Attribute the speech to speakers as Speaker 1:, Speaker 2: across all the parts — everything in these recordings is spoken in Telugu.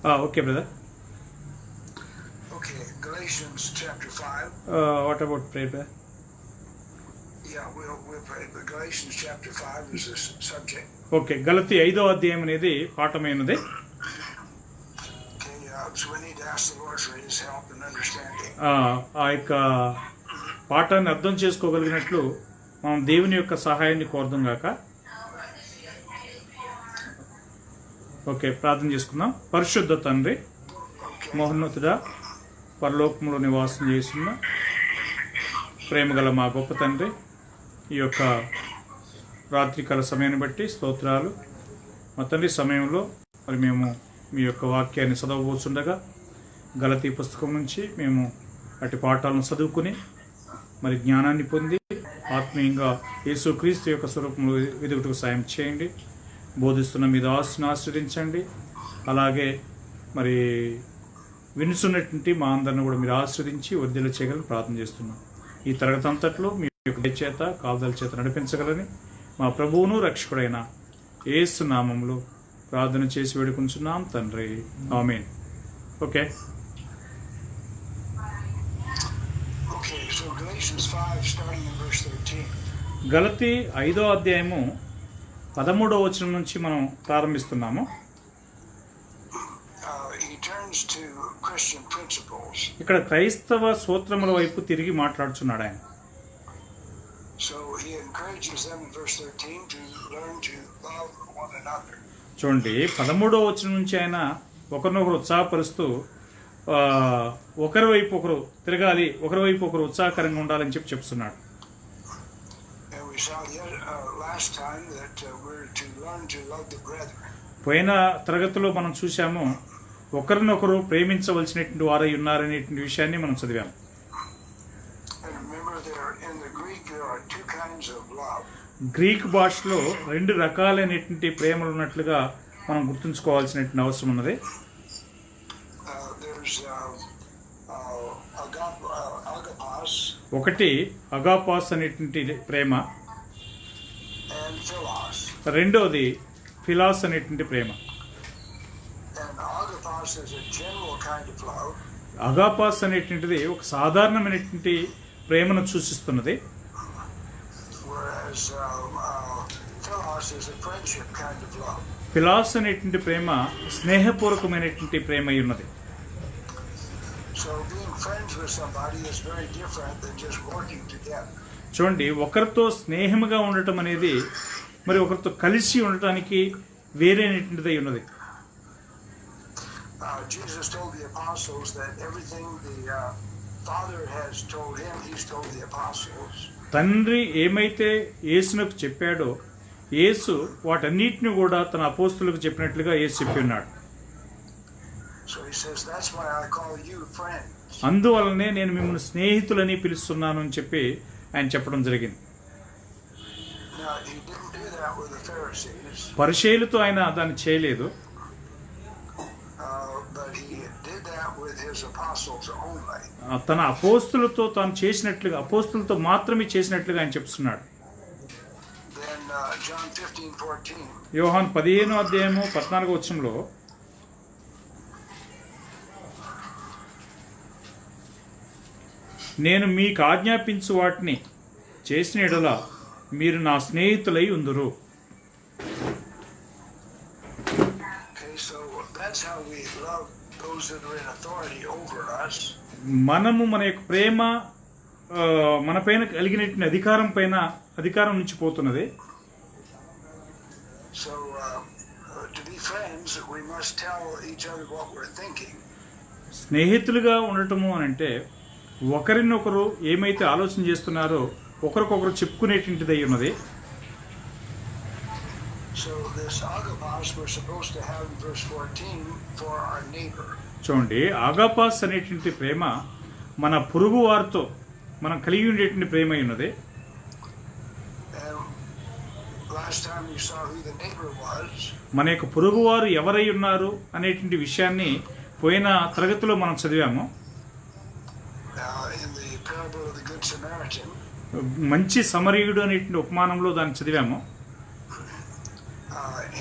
Speaker 1: Okay, brother.
Speaker 2: Okay, Galatians chapter 5.
Speaker 1: What about prayer, brother?
Speaker 2: Yeah, we'll pray, but Galatians chapter 5 is this subject.
Speaker 1: Okay, గలతీ 5వ అధ్యాయం అనేది పాఠమైనది.
Speaker 2: Okay, so we need to ask the Lord for His help and understanding.
Speaker 1: ఆ యొక్క పాఠాన్ని అర్థం చేసుకోగలిగినట్లు మనం దేవుని యొక్క సహాయాన్ని కోరదాం గాక. ఓకే, ప్రార్థన చేసుకుందాం. పరిశుద్ధ తండ్రి, మహోన్నతుడా, పరలోకములో నివాసం చేస్తున్న ప్రేమగల మా గొప్ప తండ్రి, ఈ యొక్క రాత్రికాల సమయాన్ని బట్టి స్తోత్రాలు. మా తండ్రి, సమయంలో మరి మేము మీ యొక్క వాక్యాన్ని చదవబోతుండగా గలతీ పుస్తకం నుంచి మేము అటు పాఠాలను చదువుకుని మరి జ్ఞానాన్ని పొంది ఆత్మీయంగా యేసుక్రీస్తు యొక్క స్వరూపంలో ఎదుగుటకు సాయం చేయండి. బోధిస్తున్న మీ దాసుని ఆశ్రయించండి. అలాగే మరి వినుసున్నటువంటి మా అందరిని కూడా మీరు ఆశ్రదించి వర్ధిల్ల చేయగలని ప్రార్థన చేస్తున్నాం. ఈ తరగతి అంతట్లో మీ యొక్క చేత కాల్దల చేత నడిపించగలని మా ప్రభువును రక్షకుడైన యేసు నామములో ప్రార్థన చేసి వేడుకుంటున్నాం తండ్రి, ఆమేన్. Okay,
Speaker 2: So Galatians 5, starting in verse 13.
Speaker 1: గలతీ 5వ అధ్యాయము 13వ వచనం నుంచి మనం ప్రారంభిస్తున్నాము.
Speaker 2: He turns to Christian principles.
Speaker 1: ఇక్కడ క్రైస్తవ సూత్రముల వైపు తిరిగి మాట్లాడుచున్నాడు ఆయన.
Speaker 2: So he encourages them in verse 13 to learn to love one another.
Speaker 1: చూడండి, 13వ వచనం నుంచి ఆయన ఒకరినొకరు ఉత్సాహపరుస్తూ ఒకరి వైపు ఒకరు తిరగాలి, ఒకరి వైపు ఒకరు ఉత్సాహకరంగా ఉండాలని చెప్తున్నాడు.
Speaker 2: And we saw last time that we're to learn to love the brethren.
Speaker 1: పోయిన తరగతిలో మనం చూసాము ఒకరినొకరు ప్రేమించవలసినటువంటి వారై ఉన్నారనేటువంటి విషయాన్ని మనం చదివాము.
Speaker 2: And remember, in the Greek there are two kinds of love.
Speaker 1: Greek భాషలో 2 రకాలైనటువంటి ప్రేమలు ఉన్నట్లుగా మనం గుర్తుంచుకోవాల్సినటువంటి అవసరం ఉన్నది.
Speaker 2: There's agapos.
Speaker 1: ఒకటి అగాపాస్ అనేటువంటి ప్రేమ,
Speaker 2: And philos.
Speaker 1: రెండోది ఫిలాస్ అనేటువంటి ప్రేమ.
Speaker 2: And agapos is a general kind of love.
Speaker 1: అగాపాస్ అనేటువంటిది ఒక సాధారణమైనటువంటి ప్రేమను సూచిస్తున్నది.
Speaker 2: Whereas philos is a friendship kind of love.
Speaker 1: ఫిలాస్ అనేటువంటి ప్రేమ స్నేహపూర్వకమైనటువంటి ప్రేమ అయి ఉన్నది.
Speaker 2: So being friends with somebody is very different than just working together.
Speaker 1: చూడండి, ఒకరితో స్నేహముగా ఉండటం అనేది మరి ఒకరితో కలిసి ఉండటానికి వేరేనటువంటిది అయి ఉన్నది.
Speaker 2: Jesus told the apostles that everything the Father has told him, he's told the apostles.
Speaker 1: తండ్రి ఏమైతే యేసునకు చెప్పాడో యేసు వాటన్నిటిని కూడా తన అపోస్తులకు చెప్పినట్లుగా యేసు చెప్పి ఉన్నాడు.
Speaker 2: So he says, that's why I call you friends.
Speaker 1: అందువలనే నేను మిమ్మల్ని స్నేహితులని పిలుస్తున్నాను అని చెప్పి ఆయన చెప్పడం జరిగింది.
Speaker 2: Now he didn't do that with the Pharisees.
Speaker 1: పరిసయ్యులతో ఆయన దాన్ని చేయలేదు.
Speaker 2: But he did that with his apostles only.
Speaker 1: తన అపోస్తులతో తాను చేసినట్లుగా, అపోస్తులతో మాత్రమే చేసినట్లుగా ఆయన చెప్తున్నాడు.
Speaker 2: Then John 15:14.
Speaker 1: యోహాను 15వ అధ్యాయము 14వ వచనంలో నేను మీకు ఆజ్ఞాపించు వాటిని చేసిన యెడల మీరు నా స్నేహితులై ఉందురు.
Speaker 2: Okay, so that's how we love those that are in authority over us.
Speaker 1: మనము మన యొక్క ప్రేమ మన పైన కలిగినటువంటి అధికారం నుంచి పోతున్నది.
Speaker 2: So to be friends, we must tell each other what we're thinking.
Speaker 1: స్నేహితులుగా ఉండటము అని అంటే ఒకరినొకరు ఏమైతే ఆలోచన చేస్తున్నారో ఒకరికొకరు చెప్పుకునేటువంటిది అయి ఉన్నది.
Speaker 2: So this agapos we're supposed to have in verse 14 for our neighbor.
Speaker 1: చూడండి, ఆగాపాస్ అనేటువంటి ప్రేమ మన పొరుగు వారితో మనం కలిగి ఉండేటువంటి ప్రేమ అయి ఉన్నది.
Speaker 2: Last time you saw who the neighbor was.
Speaker 1: మన యొక్క పొరుగువారు ఎవరై ఉన్నారు అనేటువంటి విషయాన్ని పోయిన తరగతిలో మనం చదివాము.
Speaker 2: In the parable of the Good Samaritan.
Speaker 1: మంచి సమరయుడు అనేటువంటి ఉపమానంలో దాన్ని చదివాము.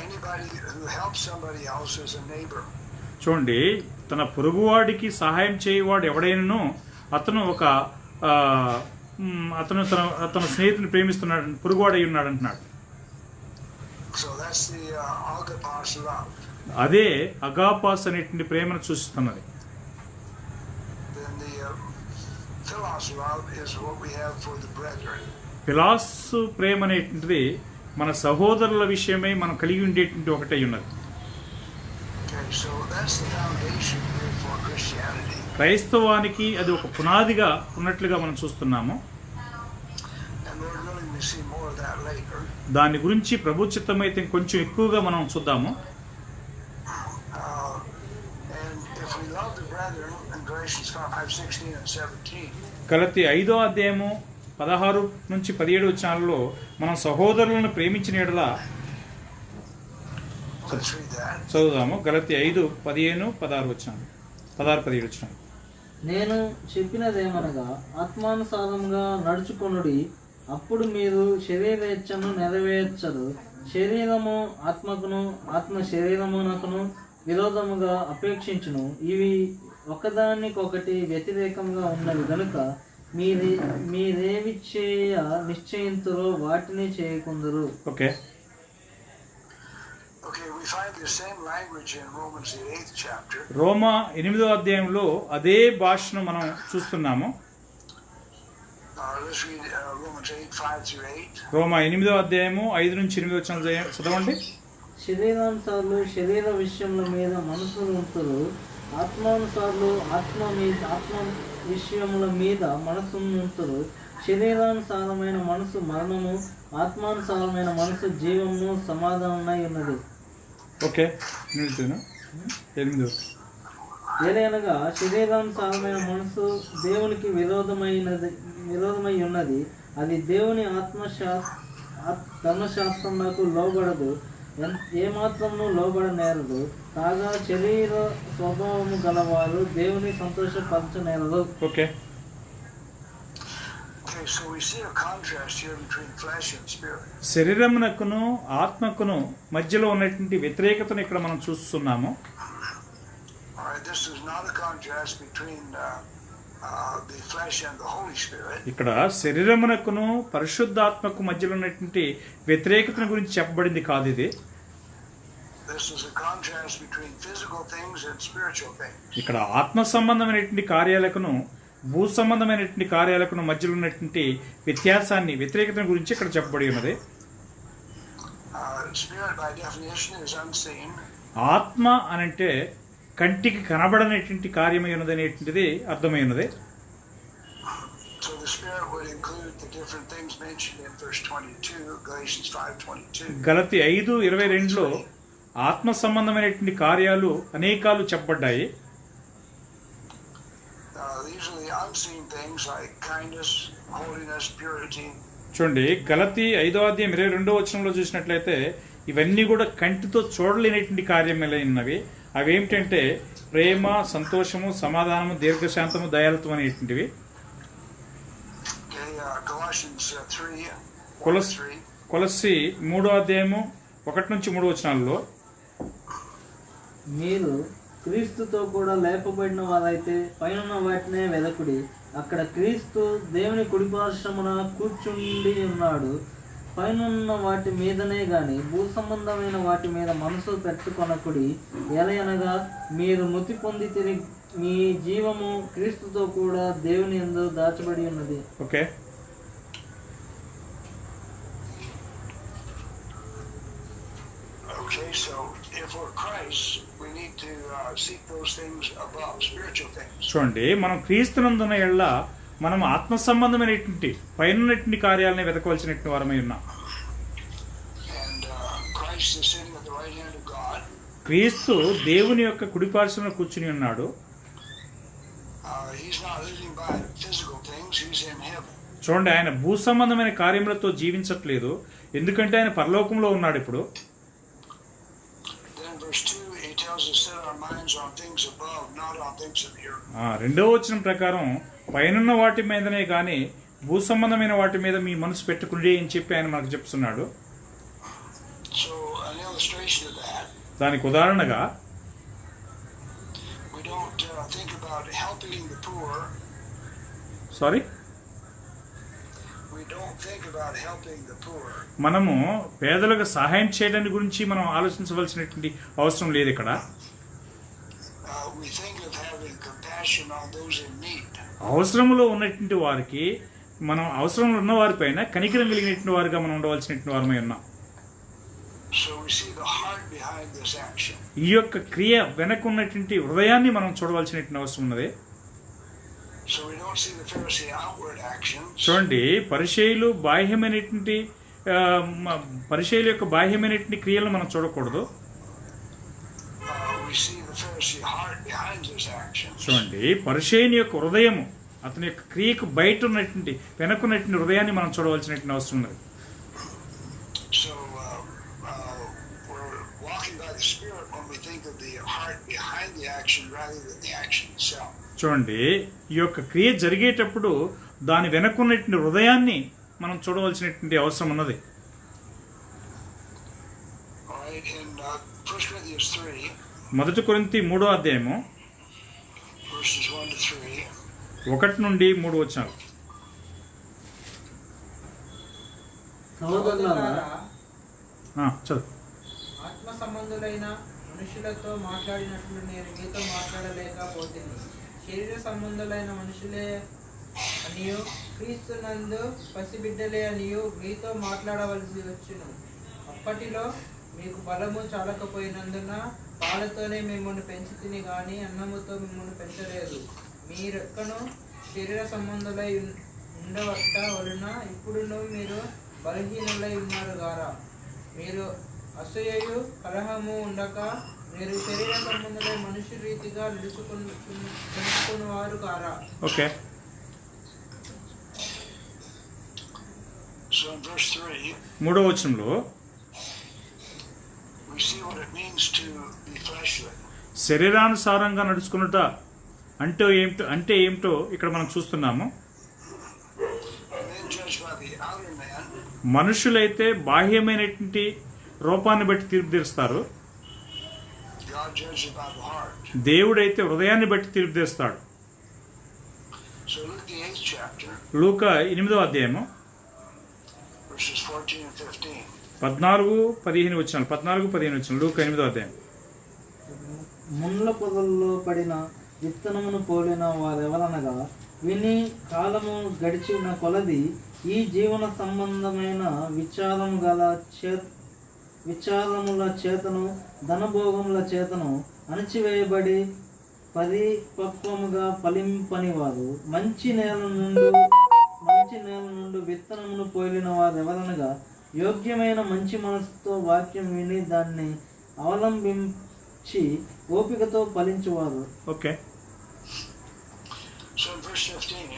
Speaker 2: Anybody who helps somebody else is a neighbor.
Speaker 1: చూడండి, తన పొరుగువాడికి సహాయం చేయవాడు ఎవడైనను అతను ఒక అతను తన స్నేహితుని ప్రేమిస్తున్నాడు, పొరుగువాడై ఉన్నాడు అంటున్నాడు.
Speaker 2: So that's the agapas love.
Speaker 1: అదే అగాపాస్ అనేటువంటి ప్రేమను సూచిస్తున్నది.
Speaker 2: Then the philos love is what we have for the brethren.
Speaker 1: ఫిలాస్ ప్రేమ అనేటువంటిది మన సహోదరుల విషయమై మనం కలిగి ఉండేటువంటి ఒకటై ఉన్నది.
Speaker 2: Okay, so that's the foundation here for Christianity.
Speaker 1: క్రైస్తవానికి అది ఒక పునాదిగా ఉన్నట్లుగా మనం చూస్తున్నాము.
Speaker 2: And Lord willing, we see more of that later.
Speaker 1: దాని గురించి ప్రభు చిత్తమైతే కొంచెం ఎక్కువగా మనం చూద్దాము.
Speaker 2: And if we love the brethren in Galatians 5:16 and 17.
Speaker 1: గలతీ 5వ అధ్యాయము 16 నుంచి 17 వచనాలలో మనం సహోదరులను ప్రేమించిన యెడల
Speaker 2: Let's read that.
Speaker 1: చదువుదాము. గలతీ 5:15, 16 వచనాలు, 16-17 వచనాలు.
Speaker 3: నేను చెప్పినదేమనగా ఆత్మానుసారంగా నడుచుకొనుడి, అప్పుడు మీరు శరీరేచ్ఛను నెరవేర్చరు. శరీరము ఆత్మకును, ఆత్మ శరీరమునకును విరోధముగా అపేక్షించును. ఇవి ఒకదానికొకటి వ్యతిరేకంగా ఉన్నవి గనుక మీరేవి చేయ నిశ్చయింతురో వాటిని చేయకుందరు.
Speaker 1: Okay,
Speaker 2: Okay, we find the same language in Romans the 8th chapter.
Speaker 1: రోమా 8వ అధ్యాయంలో అదే భాషను మనం చూస్తున్నాము.
Speaker 2: Let's read Romans 8:5-8.
Speaker 1: రోమా 8వ అధ్యాయము 5 నుంచి 8 వచనాలు చదవండి.
Speaker 3: శరీరానుసారులు శరీర విషయముల మీద మనసు ఉంతురు, ఆత్మానుసారులు ఆత్మ విషయముల మీద మనసు ఉంతురు. శరీరానుసారమైన మనసు మరణము, ఆత్మానుసారమైన మనసు జీవము సమాధానమై ఉన్నది.
Speaker 1: ఓకే, 8.
Speaker 3: ఏలైనగా శరీరానుసారమైన మనసు దేవునికి విరోధమై ఉన్నది. అది దేవుని ధర్మశాస్త్రమునకు లోబడదు, ఏమాత్రమును లోబడనేరదు. కాగా శరీర స్వభావము గలవారు దేవుని సంతోషపరచనేరదు.
Speaker 1: Okay,
Speaker 2: So we see a contrast here between flesh and spirit.
Speaker 1: శరీరమునకును ఆత్మకును మధ్యలో ఉన్నటువంటి వ్యతిరేకతను ఇక్కడ మనం చూస్తున్నాము.
Speaker 2: All right, this is not a contrast between the flesh and the Holy Spirit.
Speaker 1: ఇక్కడ శరీరమునకును పరిశుద్ధాత్మకు మధ్యలో ఉన్నటువంటి వ్యతిరేకతను గురించి చెప్పబడింది కాదు ఇది.
Speaker 2: This is a contrast between physical things and spiritual things.
Speaker 1: ఇక్కడ ఆత్మ సంబంధమైనటువంటి కార్యాలకును భూ సంబంధమైనటువంటి కార్యాలకును మధ్యలో ఉన్నటువంటి వ్యతిరేకతను గురించి ఇక్కడ చెప్పబడి ఉన్నది.
Speaker 2: Spirit by definition is unseen.
Speaker 1: ఆత్మ అనంటే కంటికి కనబడనటువంటి కార్యమై ఉన్నది అనేటువంటిది అర్థమై ఉన్నది.
Speaker 2: So the spirit would include the different things mentioned in verse 22, Galatians 5:22.
Speaker 1: గలతీ 5:22లో ఆత్మ సంబంధమైనటువంటి కార్యాలు అనేకాలు చెప్పబడ్డాయి.
Speaker 2: These are the unseen things like kindness, holiness, purity.
Speaker 1: చూడండి, గలతీ 5వ అధ్యాయం 22వ వచనంలో చూసినట్లయితే ఇవన్నీ కూడా కంటితో చూడలేనటువంటి కార్యములైనవి. అవేమిటంటే ప్రేమ, సంతోషము, సమాధానము, దీర్ఘశాంతము, దయాళుత్వం అనేటువంటివి. కొలస్సీ 3వ అధ్యాయము 1 నుంచి 3 వచనాలలో
Speaker 3: మీరు క్రీస్తుతో కూడా లేపబడిన వారైతే పైన వాటినే వెదకుడి, అక్కడ క్రీస్తు దేవుని కుడిపార్శ్వమున కూర్చుండి ఉన్నాడు. పైనున్న వాటి మీదనే గాని భూ సంబంధమైన వాటి మీద మనసు పెట్టుకొనకుడి. ఎలయనగా మీరు మృతి పొంది తిరిగి మీ జీవము క్రీస్తుతో కూడా దేవుని యందు దాచబడి ఉన్నది.
Speaker 1: Okay,
Speaker 2: Okay, so if we're Christ, we need to seek those things above, spiritual things.
Speaker 1: చూడండి, మనం క్రీస్తునందున ఎళ్ళ మనం ఆత్మ సంబంధమైనటువంటి పైనటువంటి కార్యాలని వెతకవలసినటువంటి వారమై ఉన్నాం.
Speaker 2: And Christ is sitting at the right hand of God.
Speaker 1: క్రీస్తు దేవుని యొక్క కుడిపార్శ్వమున కూర్చుని ఉన్నాడు.
Speaker 2: He's not living by physical things, he's in heaven.
Speaker 1: చూడండి, ఆయన భూ సంబంధమైన కార్యములతో జీవించట్లేదు, ఎందుకంటే ఆయన పరలోకంలో ఉన్నాడు ఇప్పుడు.
Speaker 2: Verse 2, he tells us set our minds on things above, not on things of the earth.
Speaker 1: 2వ వచనం ప్రకారం పైనున్న వాటి మీదనే గాని భూ సంబంధమైన వాటి మీద మీ మనసు పెట్టుకుని అని చెప్పి ఆయన మనకు చెప్తున్నాడు.
Speaker 2: So an illustration of that.
Speaker 1: దానికి ఉదాహరణగా
Speaker 2: We don't think about helping the poor.
Speaker 1: Sorry,
Speaker 2: We don't think about helping the poor.
Speaker 1: మనము పేదలకు సహాయం చేయడానికి గురించి మనం ఆలోచించవలసినటువంటి అవసరం లేదు ఇక్కడ.
Speaker 2: We think of having compassion on those in need.
Speaker 1: అవసరంలో ఉన్నటువంటి వారికి మనం అవసరంలో ఉన్న వారిపైన కనికరం కలిగినటువంటి వారిగా మనం ఉండవలసినటువంటి వారమై ఉన్నాం.
Speaker 2: So we see the heart behind this action.
Speaker 1: ఈ యొక్క క్రియ వెనక ఉన్నటువంటి హృదయాన్ని మనం చూడవలసినటువంటి అవసరం ఉన్నది.
Speaker 2: So we don't see the Pharisee outward actions.
Speaker 1: చూడండి, పరిచయులు బాహ్యమైనటువంటి పరిచయుల యొక్క బాహ్యమైనటువంటి క్రియలను మనం చూడకూడదు.
Speaker 2: We see the Pharisee heart behind his actions.
Speaker 1: చూడండి, పరిచయుని యొక్క హృదయము, అతని యొక్క క్రియకు బయట ఉన్నటువంటి వెనకున్నటువంటి హృదయాన్ని మనం చూడవలసినటువంటి అవసరం ఉన్నది.
Speaker 2: So we're walking by the Spirit when we think of the heart behind the action rather than the action itself.
Speaker 1: చూడండి, ఈ యొక్క క్రియ జరిగేటప్పుడు దాని వెనకున్నటువంటి హృదయాన్ని మనం చూడవలసినటువంటి అవసరం ఉన్నది.
Speaker 2: All right, in 1 Corinthians 3,
Speaker 1: 1 కొరింథీ 3వ అధ్యాయము
Speaker 2: verses 1 to 3.
Speaker 1: 1 నుండి 3 వచనాలు.
Speaker 3: సహోదరులారా,
Speaker 1: చదువు.
Speaker 4: ఆత్మ సంబంధులైన మనుషులతో మాట్లాడినట్లు నేను మీతో మాట్లాడలేకపోతుంది. శరీర సంబంధులైన మనుషులే అనియు క్రీస్తునందు పసిబిడ్డలే అనియు మీతో మాట్లాడవలసి వచ్చును. అప్పటిలో మీకు బలము చాలకపోయినందున పాలతోనే మిమ్మల్ని పెంచితిని గాని అన్నముతో మిమ్మల్ని పెంచలేదు. మీరెక్కను శరీర సంబంధులై ఉండవట్ట వలన ఇప్పుడును మీరు బలహీనులై ఉన్నారు గారా. మీరు అసూయయు కలహము ఉండక మీరు శరీర సంబంధులై మనుష్య రీతిగా నడుచుకున్న వారు కారా.
Speaker 1: ఓకే.
Speaker 2: So in verse 3,
Speaker 1: 3వ వచనంలో
Speaker 2: we see what it means to be fleshly.
Speaker 1: శరీరానుసారంగా నడుచుకున్నట అంటే ఏమిటో ఇక్కడ మనం చూస్తున్నాము.
Speaker 2: Men judged by the outer man,
Speaker 1: మనుషులైతే బాహ్యమైనటువంటి రూపాన్ని బట్టి తీర్పు తీరుస్తారు.
Speaker 2: God judges by the heart.
Speaker 1: దేవుడైతే హృదయాన్ని బట్టి తీర్పు తీరుస్తాడు.
Speaker 2: So Luke the 8th chapter,
Speaker 1: లూకా 8వ అధ్యాయము
Speaker 2: verses 14 and 15.
Speaker 1: 14-15 వచనాలు. 14-15 వచనాలు. లూకా 8వ అధ్యాయం.
Speaker 3: ముండ్ల పొదల్లో పడిన విత్తనమును పోలిన వారెవరనగా విని కాలము గడిచిన కొలది ఈ జీవన సంబంధమైన విచారముల చేతను ధనభోగముల చేతను అణచివేయబడి పరిపక్వముగా ఫలింపని వారు మంచి నేల నుండి విత్తనమును పోలిన వారెవరనగా యోగ్యమైన మంచి మనసుతో వాక్యం విని దాన్ని అవలంబించి ఓపికతో ఫలించువారు.
Speaker 1: ఓకే.
Speaker 2: So in verse 15,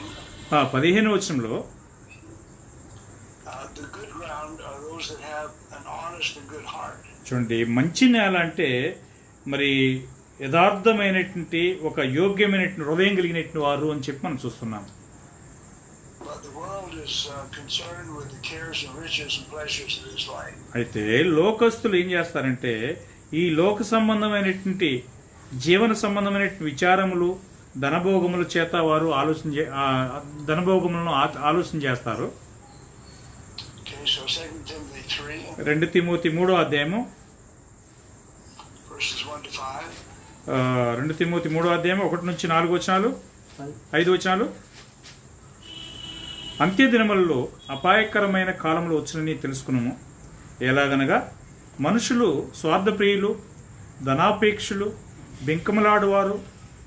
Speaker 1: 15 వచనంలో
Speaker 2: the good ground are those that have an honest and good heart.
Speaker 1: చూడండి, మంచి నేల అంటే మరి యథార్థమైనటువంటి ఒక యోగ్యమైనటువంటి హృదయం కలిగినటువంటి వారు అని చెప్పి మనం చూస్తున్నాం.
Speaker 2: But the world is concerned with the cares and riches and pleasures of this life.
Speaker 1: అయితే లోకస్తులు ఏం చేస్తారంటే ఈ లోక సంబంధమైనటువంటి జీవన సంబంధమైనటువంటి విచారములు ధనభోగముల చేత వారు ధనభోగములను ఆలోచన చేస్తారు.
Speaker 2: Okay, so 2 Timothy 3,
Speaker 1: 2 తిమోతి 3వ అధ్యాయము
Speaker 2: verses 1 to 5.
Speaker 1: 2 తిమోతి 3వ అధ్యాయం 1 నుంచి 4 వచనాలు, 5 వచనాలు. అంత్య దినములలో అపాయకరమైన కాలంలో వచ్చునని తెలుసుకున్నాము. ఎలాగనగా మనుషులు స్వార్థప్రియులు, ధనాపేక్షులు, బెంకములాడువారు,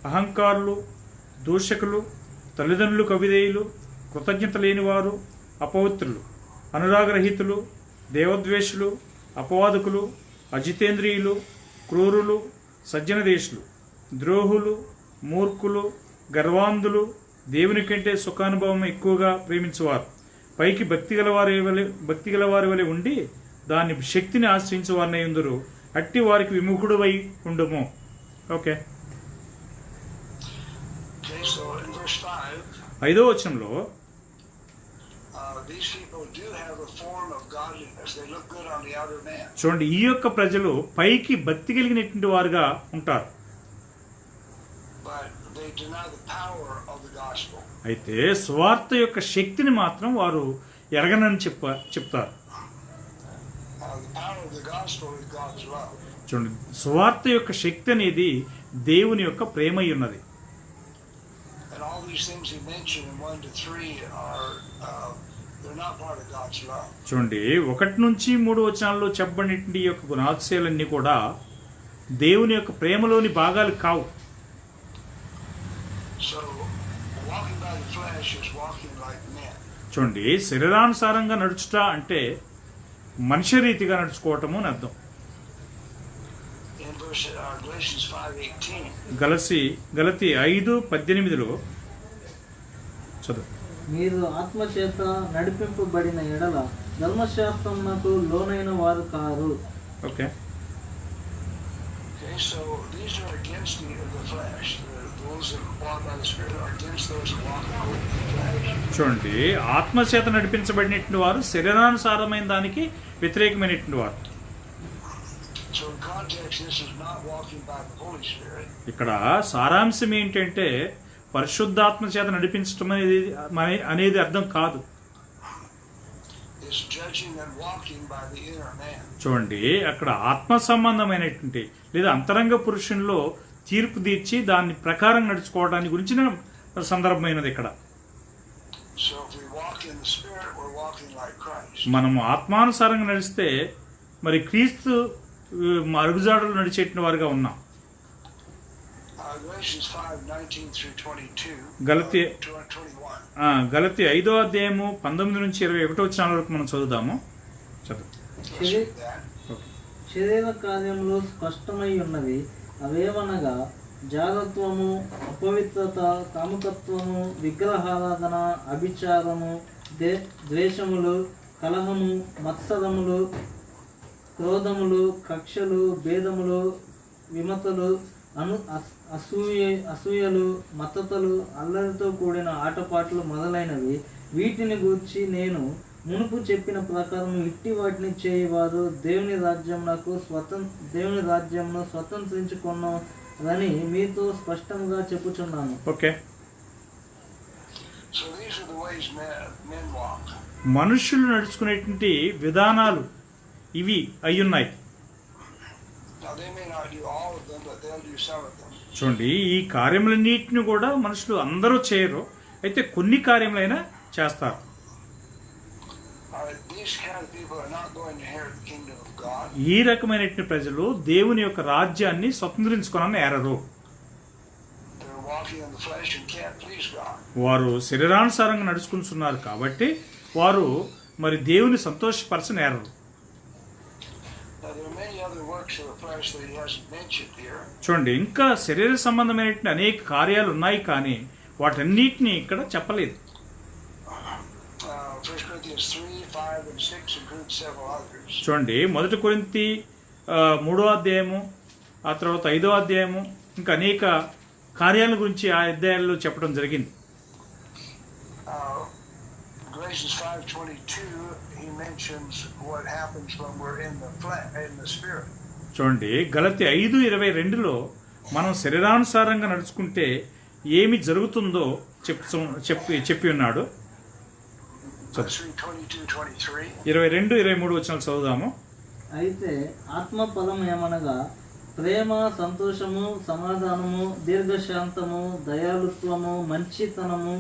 Speaker 1: అహంకారులు, దూషకులు, తల్లిదండ్రులకు అవిధేయులు, కృతజ్ఞత లేనివారు, అపవిత్రులు, అనురాగరహితులు, దేవద్వేషులు, అపవాదకులు, అజితేంద్రియులు, క్రూరులు, సజ్జనదేశులు, ద్రోహులు, మూర్ఖులు, గర్వాంధులు, దేవుని కంటే సుఖానుభవం ఎక్కువగా ప్రేమించేవారు, పైకి భక్తి గలవారి వలె ఉండి దాని శక్తిని ఆశ్రయించే వారిని ఉందరు, అట్టి వారికి విముఖుడువై ఉండుము. ఓకే.
Speaker 2: So in verse 5,
Speaker 1: 5వ వచనంలో
Speaker 2: these people do have a form of godliness. They look good on the outer man.
Speaker 1: చూడండి, ఈ యొక్క ప్రజలు పైకి భక్తి కలిగినటువంటి వారుగా ఉంటారు.
Speaker 2: they deny the power of the gospel.
Speaker 1: అయితే సువార్త యొక్క శక్తిని మాత్రం వారు ఎరగనని చెప్తారు.
Speaker 2: The power of the gospel is God's love.
Speaker 1: చూడండి, సువార్త యొక్క శక్తి అనేది దేవుని యొక్క ప్రేమ అయి ఉన్నది.
Speaker 2: And all these things he mentioned in 1 to 3 are they're not part of God's love.
Speaker 1: చూడండి, 1 నుంచి 3 వచనాల్లో చెప్పబడినటువంటి ఈ యొక్క గుణాతిశయాలన్నీ కూడా దేవుని యొక్క ప్రేమలోని భాగాలు కావు.
Speaker 2: So walking by the flesh is walking like men.
Speaker 1: చూడండి, శరీరానుసారంగా నడుచుట అంటే మనిషి రీతిగా నడుచుకోవటము అని అర్థం.
Speaker 2: In Galatians 5:18.
Speaker 1: గలతీ 5:18 చదువు.
Speaker 3: మీరు ఆత్మచేత నడిపింపబడిన ఎడల ధర్మశాస్త్రమునకు లోనైన వారు car.
Speaker 1: Okay,
Speaker 2: Okay, so these are against the flesh. Those that walk by the Spirit are against those that walk by the flesh.
Speaker 1: చూడండి, ఆత్మచేత నడిపించబడినటువంటి వారు శరీరానుసారమైన దానికి వ్యతిరేకమైనటువంటి వారు.
Speaker 2: So in context, this is not walking by the Holy Spirit.
Speaker 1: ఇక్కడ సారాంశం ఏంటంటే పరిశుద్ధాత్మ చేత నడిపించటం అనేది అర్థం కాదు.
Speaker 2: It's judging and walking by the inner man.
Speaker 1: చూడండి, అక్కడ ఆత్మ సంబంధమైనటువంటి లేదా అంతరంగ పురుషునిలో తీర్పు తీర్చి దాని ప్రకారం నడుచుకోవడానికి గురించిన సందర్భమైనది ఇక్కడ.
Speaker 2: So if we walk in the Spirit, we're walking like Christ.
Speaker 1: మనము ఆత్మానుసారంగా నడిస్తే మరి క్రీస్తు అడుగుజాడలు నడిచేటువంటి వారుగా ఉన్నాం.
Speaker 2: Galatians 5:19 through 22.
Speaker 1: గలతీ
Speaker 2: 21.
Speaker 1: గలతీ 5వ అధ్యాయము 19 నుంచి 21 వచనాల వరకు మనం చదువుదాము. చదువు.
Speaker 2: Let's read that.
Speaker 3: శరీర కార్యములు స్పష్టమై ఉన్నవి. అవేవనగా జాగత్వము, అపవిత్రత, కాముకత్వము, విగ్రహారాధన, అభిచారము, ద్వేషములు, కలహము, మత్సరములు, క్రోధములు, కక్షలు, భేదములు, విమతలు, అసూయలు, మత్తతలు, అల్లరితో కూడిన ఆటపాటలు మొదలైనవి. వీటిని గూర్చి నేను మునుపు చెప్పిన ప్రకారం ఇట్టి వాటిని చేయవారు దేవుని రాజ్యమును స్వతంత్రించుకున్నారని మీతో స్పష్టంగా చెప్పుచున్నాను.
Speaker 1: Okay,
Speaker 2: So these are the ways men walk.
Speaker 1: మనుషులు నడుచుకునేటువంటి విధానాలు ఇవి అయ్యున్నాయి.
Speaker 2: Now they may not do all of them, but they'll do some of them.
Speaker 1: చూడండి, ఈ కార్యములన్నిటిని కూడా మనుషులు అందరూ చేయరు, అయితే కొన్ని కార్యములైనా చేస్తారు.
Speaker 2: These kind of people are not going to inherit the kingdom of God.
Speaker 1: ఈ రకమైనటువంటి ప్రజలు దేవుని యొక్క రాజ్యాన్ని స్వతంత్రించుకోవాలని ఏరరు.
Speaker 2: They're walking in the flesh and can't please God.
Speaker 1: వారు శరీరానుసారంగా నడుచుకుంటున్నారు కాబట్టి వారు మరి దేవుని సంతోషపరచని ఏరరు.
Speaker 2: Now there are many other works of the flesh that he hasn't mentioned here.
Speaker 1: చూడండి, ఇంకా శరీర సంబంధమైనటువంటి అనేక కార్యాలు ఉన్నాయి, కానీ వాటన్నిటిని ఇక్కడ చెప్పలేదు.
Speaker 2: 1 Corinthians 3, 5, and 6 include several others.
Speaker 1: చూడండి, 1 కొరింథీ 3వ అధ్యాయము, ఆ తర్వాత 5వ అధ్యాయము, ఇంకా అనేక కార్యాల గురించి ఆ అధ్యాయాల్లో చెప్పడం జరిగింది.
Speaker 2: Galatians 5:22, he mentions what happens when we're in the spirit.
Speaker 1: చూడండి, గలతీ 5:22లో మనం శరీరానుసారంగా నడుచుకుంటే ఏమి జరుగుతుందో చెప్పి ఉన్నాడు.
Speaker 2: 3:22-23.
Speaker 1: 22-23 వచనాలు చదువుదాము.
Speaker 3: అయితే ఆత్మ ఫలం ఏమనగా ప్రేమ, సంతోషము, సమాధానము, దీర్ఘశాంతము, దయాళుత్వము, మంచితనము,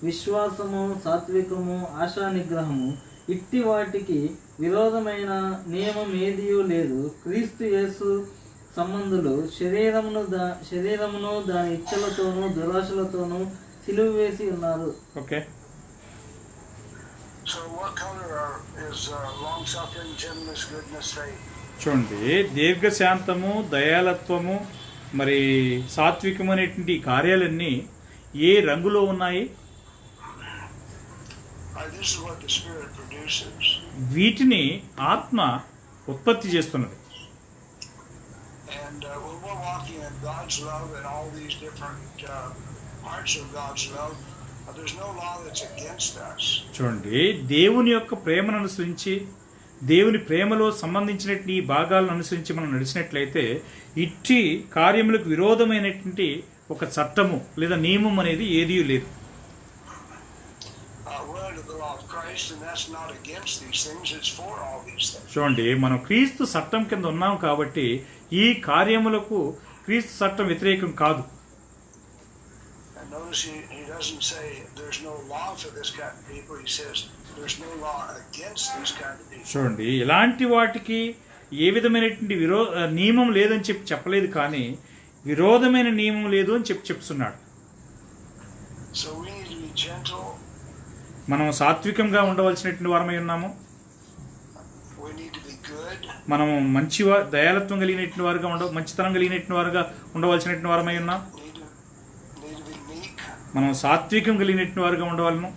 Speaker 3: విశ్వాసము, సాత్వికము, ఆశా నిగ్రహము. ఇట్టి వాటికి విరోధమైన నియమం ఏదియూ లేదు. క్రీస్తు యేసు సంబంధులు శరీరమును దాని ఇచ్చలతోనూ దురాశలతోనూ సిలువ వేసి ఉన్నారు.
Speaker 1: Okay,
Speaker 2: So what color is long suffering, gentleness, goodness, faith?
Speaker 1: చూడండి, దీర్ఘశాంతము, దయాళత్వము, మరి సాత్వికము అనేటువంటి కార్యాలన్నీ ఏ రంగులో ఉన్నాయి?
Speaker 2: This is what the Spirit produces.
Speaker 1: వీటిని ఆత్మ ఉత్పత్తి చేస్తున్నది.
Speaker 2: And when we're walking in God's love and all these different parts of God's love, there's no law that's against us.
Speaker 1: చూడండి, దేవుని యొక్క ప్రేమను అనుసరించి, దేవుని ప్రేమలో సంబంధించినటువంటి ఈ భాగాలను అనుసరించి మనం నడిచినట్లయితే ఇట్టి కార్యములకు విరోధమైనటువంటి ఒక చట్టము లేదా నియమం అనేది ఏదీ లేదు.
Speaker 2: We're under the law of Christ, and that's not against these things, it's for all these things.
Speaker 1: చూడండి, మనం క్రీస్తు చట్టం కింద ఉన్నాం కాబట్టి ఈ కార్యములకు క్రీస్తు చట్టం వ్యతిరేకం కాదు.
Speaker 2: And notice he doesn't say there's no law for this kind of people. He says there's no law against these kind of people.
Speaker 1: చూడండి, ఇలాంటి వాటికి ఏ విధమైనటువంటి నియమం లేదని చెప్పలేదు, కానీ విరోధమైన నియమం లేదు అని చెప్తున్నాడు.
Speaker 2: So we need to be gentle.
Speaker 1: మనం సాత్వికంగా ఉండవలసినటువంటి వారమై ఉన్నాము.
Speaker 2: We need to be good.
Speaker 1: మనము దయాలత్వం కలిగినటువంటి వారుగా మంచితనం కలిగినటువంటి వారుగా ఉండవలసినటువంటి వారమై ఉన్నాం.
Speaker 2: Need to be meek.
Speaker 1: మనం సాత్వికం కలిగినటువంటి వారుగా ఉండవాలను.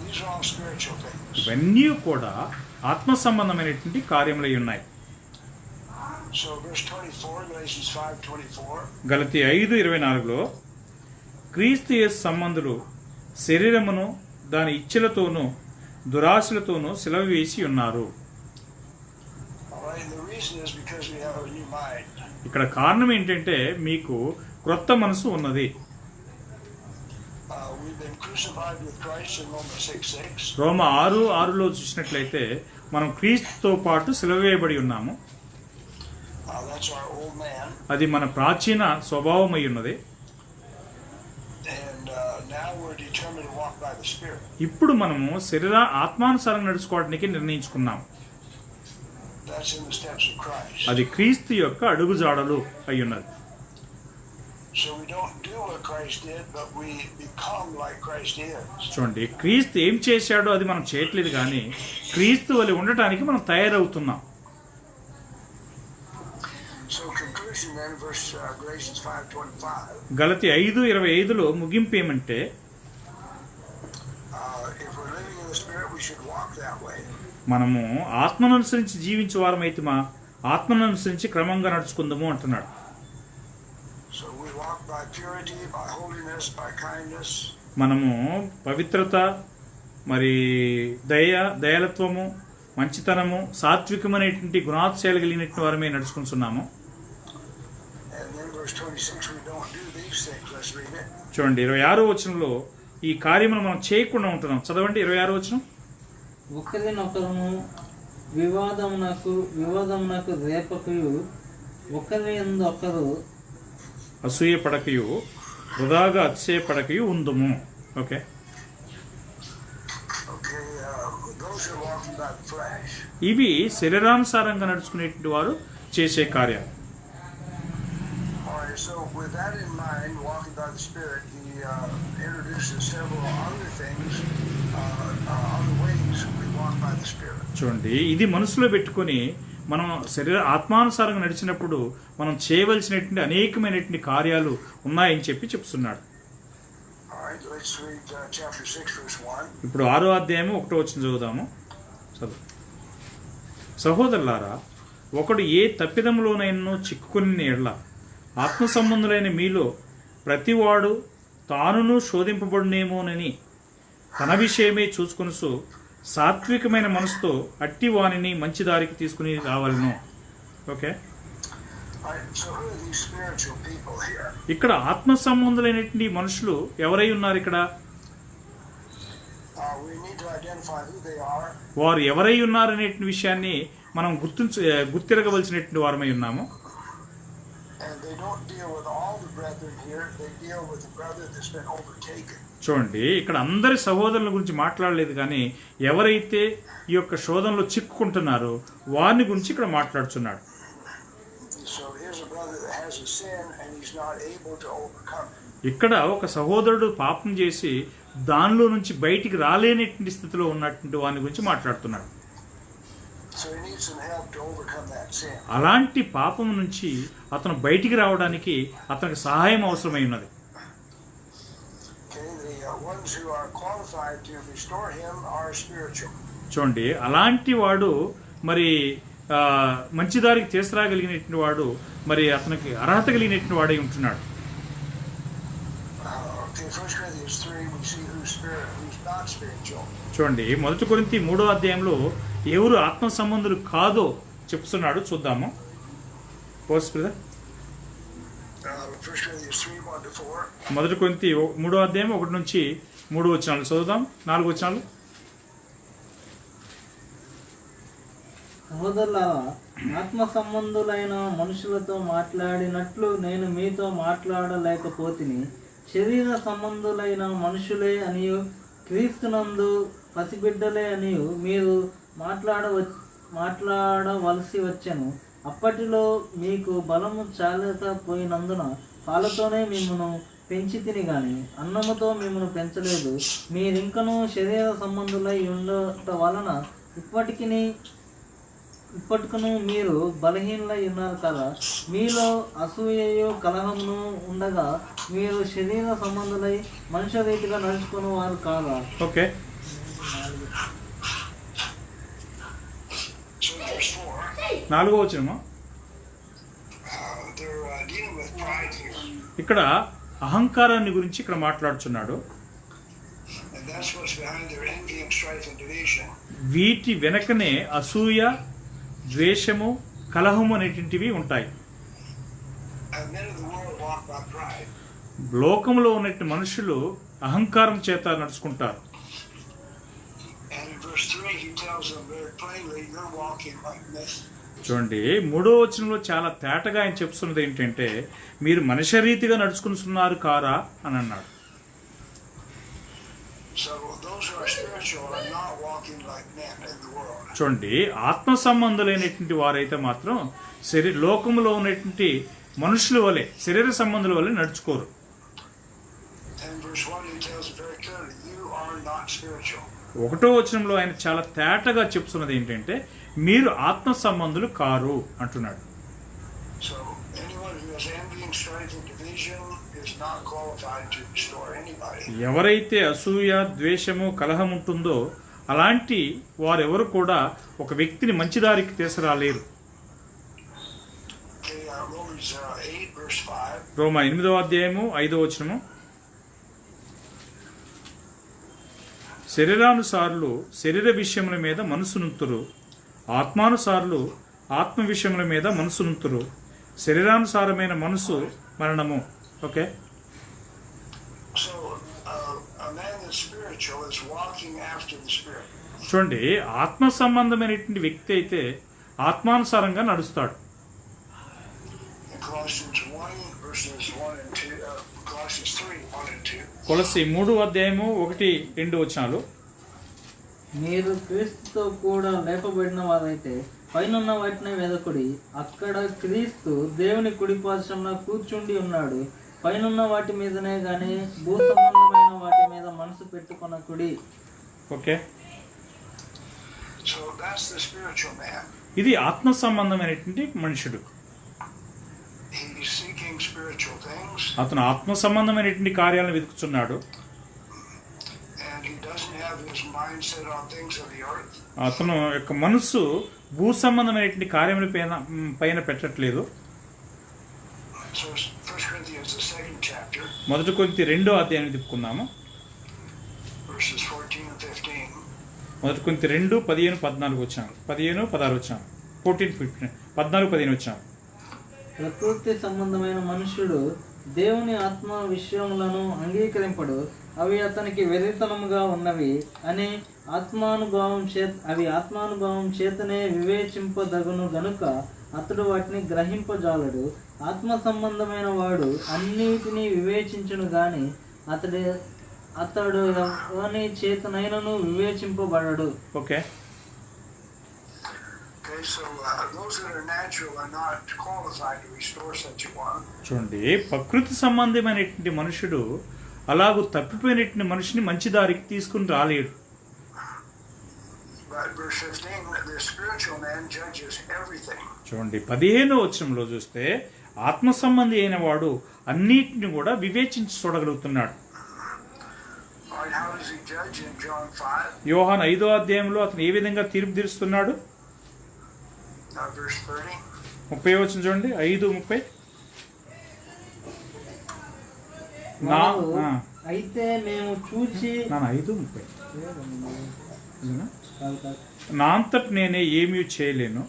Speaker 2: These are all spiritual things.
Speaker 1: ఇవన్నీ కూడా ఆత్మ సంబంధమైనటువంటి కార్యములై ఉన్నాయి.
Speaker 2: So verse 24, Galatians 5:24.
Speaker 1: గలతీ 5:24లో క్రీస్తు యేసు సంబంధులు శరీరమును దాని ఇచ్చలతోనూ దురాశలతోనూ సిలువ వేసి ఉన్నారు.
Speaker 2: And the reason is because we have a new mind.
Speaker 1: ఇక్కడ కారణం ఏంటంటే మీకు క్రొత్త మనసు ఉన్నది.
Speaker 2: We've been crucified with Christ in Romans 6:6.
Speaker 1: రోమ 6:6లో చూసినట్లయితే మనం క్రీస్తుతో పాటు సిలువ వేయబడి ఉన్నాము.
Speaker 2: That's our old man.
Speaker 1: అది మన ప్రాచీన స్వభావమై ఉన్నది.
Speaker 2: And now we're determined to walk by the Spirit.
Speaker 1: ఇప్పుడు మనము ఆత్మానుసారంగా నడుచుకోవడానికి నిర్ణయించుకున్నాం.
Speaker 2: That's in the steps of Christ.
Speaker 1: అది క్రీస్తు యొక్క అడుగుజాడలు అయి ఉన్నది.
Speaker 2: So we don't do what Christ did, but we become like Christ is.
Speaker 1: చూడండి, క్రీస్తు ఏం చేశాడో అది మనం చేయట్లేదు, కానీ క్రీస్తు వలె ఉండటానికి మనం తయారవుతున్నాం.
Speaker 2: So conclusion then, verse Galatians 5:25.
Speaker 1: గలతీ 5:25లో ముగింపు ఏమంటే,
Speaker 2: If we're living in the Spirit, we should walk that way.
Speaker 1: మనము ఆత్మను అనుసరించి జీవించే వారమైతే ఆత్మను అనుసరించి క్రమంగా నడుచుకుందాము అంటున్నాడు.
Speaker 2: So we walk by purity, by holiness, by kindness.
Speaker 1: మనము పవిత్రత, మరి దయాలత్వము, మంచితనము, సాత్వికమైనటువంటి గుణాతిశయాలు కలిగినటువంటి వారమే నడుచుకుంటున్నాము.
Speaker 2: And then verse 26, we don't do these things. Let's read it.
Speaker 1: చూడండి, 26వ వచనంలో ఈ కార్యమును మనం చేయకుండా ఉంటున్నాం. చదవండి 26వ వచనం.
Speaker 3: ఒకరినొకరును వివాదమునకు రేపకయు, ఒకరి యందు ఒకరు
Speaker 1: అసూయ పడకయు, వృధాగా అతిశయపడకయు ఉందుము. Okay,
Speaker 2: Those who are walking by the flesh.
Speaker 1: ఇవి శరీరానుసారంగా నడుచుకునేటువంటి వారు చేసే కార్యాలు.
Speaker 2: Alright, so with that in mind, walking by the Spirit, he introduces several other things, other ways we walk by the Spirit.
Speaker 1: చూడండి, ఇది మనసులో పెట్టుకొని మనం ఆత్మానుసారంగా నడిచినప్పుడు మనం చేయవలసినటువంటి అనేకమైనటువంటి కార్యాలు ఉన్నాయని చెప్తున్నాడు.
Speaker 2: Alright, let's read chapter 6, verse 1.
Speaker 1: ఇప్పుడు 6వ అధ్యాయం 1వ వచనం చదువుదాము. సహోదరులారా, ఒకడు ఏ తప్పిదములోనైనా చిక్కుకుని ఎడల ఆత్మ సంబంధులైన మీలో ప్రతివాడు తానును శోధింపబడునేమోనని తన విషయమే చూసుకొనుసు సాత్వికమైన మనసుతో అట్టి వానిని మంచి దారికి తీసుకుని రావాలను. Okay,
Speaker 2: So who are these spiritual people here?
Speaker 1: ఇక్కడ ఆత్మ సంబంధులైనటువంటి మనుషులు ఎవరై ఉన్నారు? ఇక్కడ
Speaker 2: We need to identify who they are.
Speaker 1: వారు ఎవరై ఉన్నారనే విషయాన్ని మనం గుర్తిరగవలసినటువంటి వారమై ఉన్నాము.
Speaker 2: And they don't deal with all the brethren here. They deal with the brother that's been overtaken.
Speaker 1: చూడండి, ఇక్కడ అందరి సహోదరుల గురించి మాట్లాడలేదు, కానీ ఎవరైతే ఈ యొక్క శోధనలో చిక్కుకుంటున్నారో వారిని గురించి ఇక్కడ మాట్లాడుతున్నాడు.
Speaker 2: So here's a brother that has a sin and he's not able to overcome it.
Speaker 1: ఇక్కడ ఒక సహోదరుడు పాపం చేసి దానిలో నుంచి బయటికి రాలేనటువంటి స్థితిలో ఉన్నటువంటి వాని గురించి మాట్లాడుతున్నాడు.
Speaker 2: So he needs some help to overcome that sin.
Speaker 1: అలాంటి పాపం నుంచి అతను బయటికి రావడానికి అతనికి సహాయం అవసరమై ఉన్నది.
Speaker 2: Okay, the ones who are qualified to restore him are spiritual.
Speaker 1: చూడండి, అలాంటి వాడు మరి మంచి దారికి తీసుకురాగలిగినటువంటి వాడు మరి అతనికి అర్హత కలిగినటువంటి వాడై ఉంటున్నాడు.
Speaker 2: Okay, 1 Corinthians 3, we see who's not spiritual.
Speaker 1: చూడండి, 1 కొరింథీ 3వ అధ్యాయంలో ఎవరు ఆత్మ సంబంధులు కాదో చెప్తున్నాడు. చూద్దాము. Post brother.
Speaker 2: 1 Corinthians 3, 1 to 4.
Speaker 1: మొదటి కొరింథీ 3వ అధ్యాయం 1 నుంచి 3 వచనాలు చదువుదాం. 4 వచనాలు.
Speaker 3: సహోదరులారా, ఆత్మ సంబంధులైన మనుషులతో మాట్లాడినట్లు నేను మీతో మాట్లాడలేకపోతిని. శరీర సంబంధులైన మనుషులే అనియు క్రీస్తునందు పసిబిడ్డలే అనియు మీరు మాట్లాడవలసి వచ్చెను. అప్పటిలో మీకు బలము చాలకపోయినందున పాలతోనే మిమ్మను పెంచి తిని గాని అన్నముతో మిమ్మను పెంచలేదు. మీరింకనూ శరీర సంబంధులై ఉండట వలన ఇప్పటికను మీరు బలహీనులై ఉన్నారు కదా. మీలో అసూయయు కలహమును ఉండగా మీరు శరీర సంబంధులై మనుష్య రీతిగా నడుచుకునే వారు కాదా?
Speaker 1: ఓకే.
Speaker 2: So verse 4,
Speaker 1: 4వ వచనము.
Speaker 2: they're dealing with pride here.
Speaker 1: ఇక్కడ అహంకారాన్ని గురించి ఇక్కడ మాట్లాడుచున్నాడు.
Speaker 2: And that's what's behind their envying, strife, and division.
Speaker 1: వీటి వెనకనే అసూయ, ద్వేషము, కలహము అనేటివి ఉంటాయి.
Speaker 2: And men of the world walk by pride.
Speaker 1: లోకంలో ఉన్నట్టు మనుషులు అహంకారం చేత నడుచుకుంటారు.
Speaker 2: And in verse 3, he tells them very plainly, you're walking like men.
Speaker 1: చూడండి, 3వ వచనంలో చాలా తేటగా ఆయన చెప్తున్నది ఏంటంటే, మీరు మనుష్య రీతిగా నడుచుకుంటున్నారు కారా అని అన్నాడు.
Speaker 2: So those who are spiritual are not walking like men in the world.
Speaker 1: చూడండి, ఆత్మ సంబంధులైనటువంటి వారైతే మాత్రం లోకంలో ఉన్నటువంటి మనుషుల వలె, శరీర సంబంధుల వలె నడుచుకోరు.
Speaker 2: And verse 1, he tells them very clearly, you are not spiritual.
Speaker 1: 1వ వచనంలో ఆయన చాలా తేటగా చెప్తున్నది ఏంటంటే, మీరు ఆత్మ సంబంధులు కారు అంటున్నాడు.
Speaker 2: So anyone who has envying, strife, and division is not qualified to restore anybody.
Speaker 1: ఎవరైతే అసూయ, ద్వేషము, కలహం ఉంటుందో అలాంటి వారెవరు కూడా ఒక వ్యక్తిని మంచి దారికి తీసుకురాలేరు.
Speaker 2: Okay, Romans 8, verse 5.
Speaker 1: రోమా 8వ అధ్యాయము 5వ వచనము. శరీరానుసారులు శరీర విషయముల మీద మనసునుంతురు, ఆత్మానుసారులు ఆత్మ విషయముల మీద మనసునుంతురు. శరీరానుసారమైన మనసు మరణము. Okay.
Speaker 2: So a man that's spiritual is walking after the Spirit.
Speaker 1: చూడండి, ఆత్మ సంబంధమైనటువంటి వ్యక్తి అయితే ఆత్మానుసారంగా నడుస్తాడు.
Speaker 2: In Colossians 1, verses 1 and 2, Colossians 3, 1 and 2.
Speaker 1: కొలస్సీ 3వ అధ్యాయము 1-2 వచనాలు.
Speaker 3: మీరు క్రీస్తుతో కూడా లేపబడిన వారైతే పైనున్న వాటిని వెదకుడి. అక్కడ క్రీస్తు దేవుని కుడి పార్శ్వమున కూర్చుండి ఉన్నాడు. పైనున్న వాటి మీదనే గాని భూ సంబంధమైన వాటి మీద మనసు పెట్టుకొనకుడి.
Speaker 1: Okay.
Speaker 2: So that's the spiritual man.
Speaker 1: ఇది ఆత్మ సంబంధమైనటువంటి మనుషుడు.
Speaker 2: He's seeking spiritual things,
Speaker 1: అతను ఆత్మ సంబంధమైనటువంటి కార్యాలను వెతుకుతున్నాడు.
Speaker 2: and he doesn't have his mind set on things of the earth.
Speaker 1: అతను యొక్క మనస్సు భూ సంబంధమైనటువంటి కార్యముల పైన పెట్టట్లేదు.
Speaker 2: So 1 Corinthians, the 2nd chapter,
Speaker 1: 1 కొరింథీ 2వ అధ్యాయాన్ని తిప్పుకుందాము.
Speaker 2: verses 14 and 15.
Speaker 1: 1 కొరింథీ 2, 15, 14 వచ్చాము. 15, 16 వచ్చాము. 14, 15, 14, 15 వచ్చాము.
Speaker 3: ప్రకృతి సంబంధమైన మనుష్యుడు దేవుని ఆత్మ విషయములను అంగీకరింపడు. అవి అతనికి వెర్రితనముగా ఉన్నవి అని ఆత్మానుభవం చేతనే వివేచింపదగును గనుక అతడు వాటిని గ్రహింపజాలడు. ఆత్మ సంబంధమైన వాడు అన్నిటినీ వివేచించును గాని అతడు ఎవని చేతనైనను వివేచింపబడడు.
Speaker 1: Okay.
Speaker 2: Okay, so those that are natural are not qualified to restore such a one.
Speaker 1: చూడండి, ప్రకృతి సంబంధమైనటువంటి మనుషుడు అలాగూ తప్పిపోయినటువంటి మనిషిని మంచి దారికి తీసుకుని రాలేడు.
Speaker 2: But verse 15, the spiritual man judges everything.
Speaker 1: చూడండి, 15వ వచనంలో చూస్తే ఆత్మ సంబంధి అయిన వాడు అన్నిటిని కూడా వివేచించి చూడగలుగుతున్నాడు.
Speaker 2: All right, how does he judge in John 5?
Speaker 1: యోహాను 5వ అధ్యాయంలో అతను ఏ విధంగా తీర్పు తీరుస్తున్నాడు?
Speaker 2: Verse 30.
Speaker 1: 30వ వచనం చూడండి, 5:30.
Speaker 3: అయితే మేము చూచి
Speaker 1: 5:30. నా అంతట నేనే ఏమీ చేయలేను,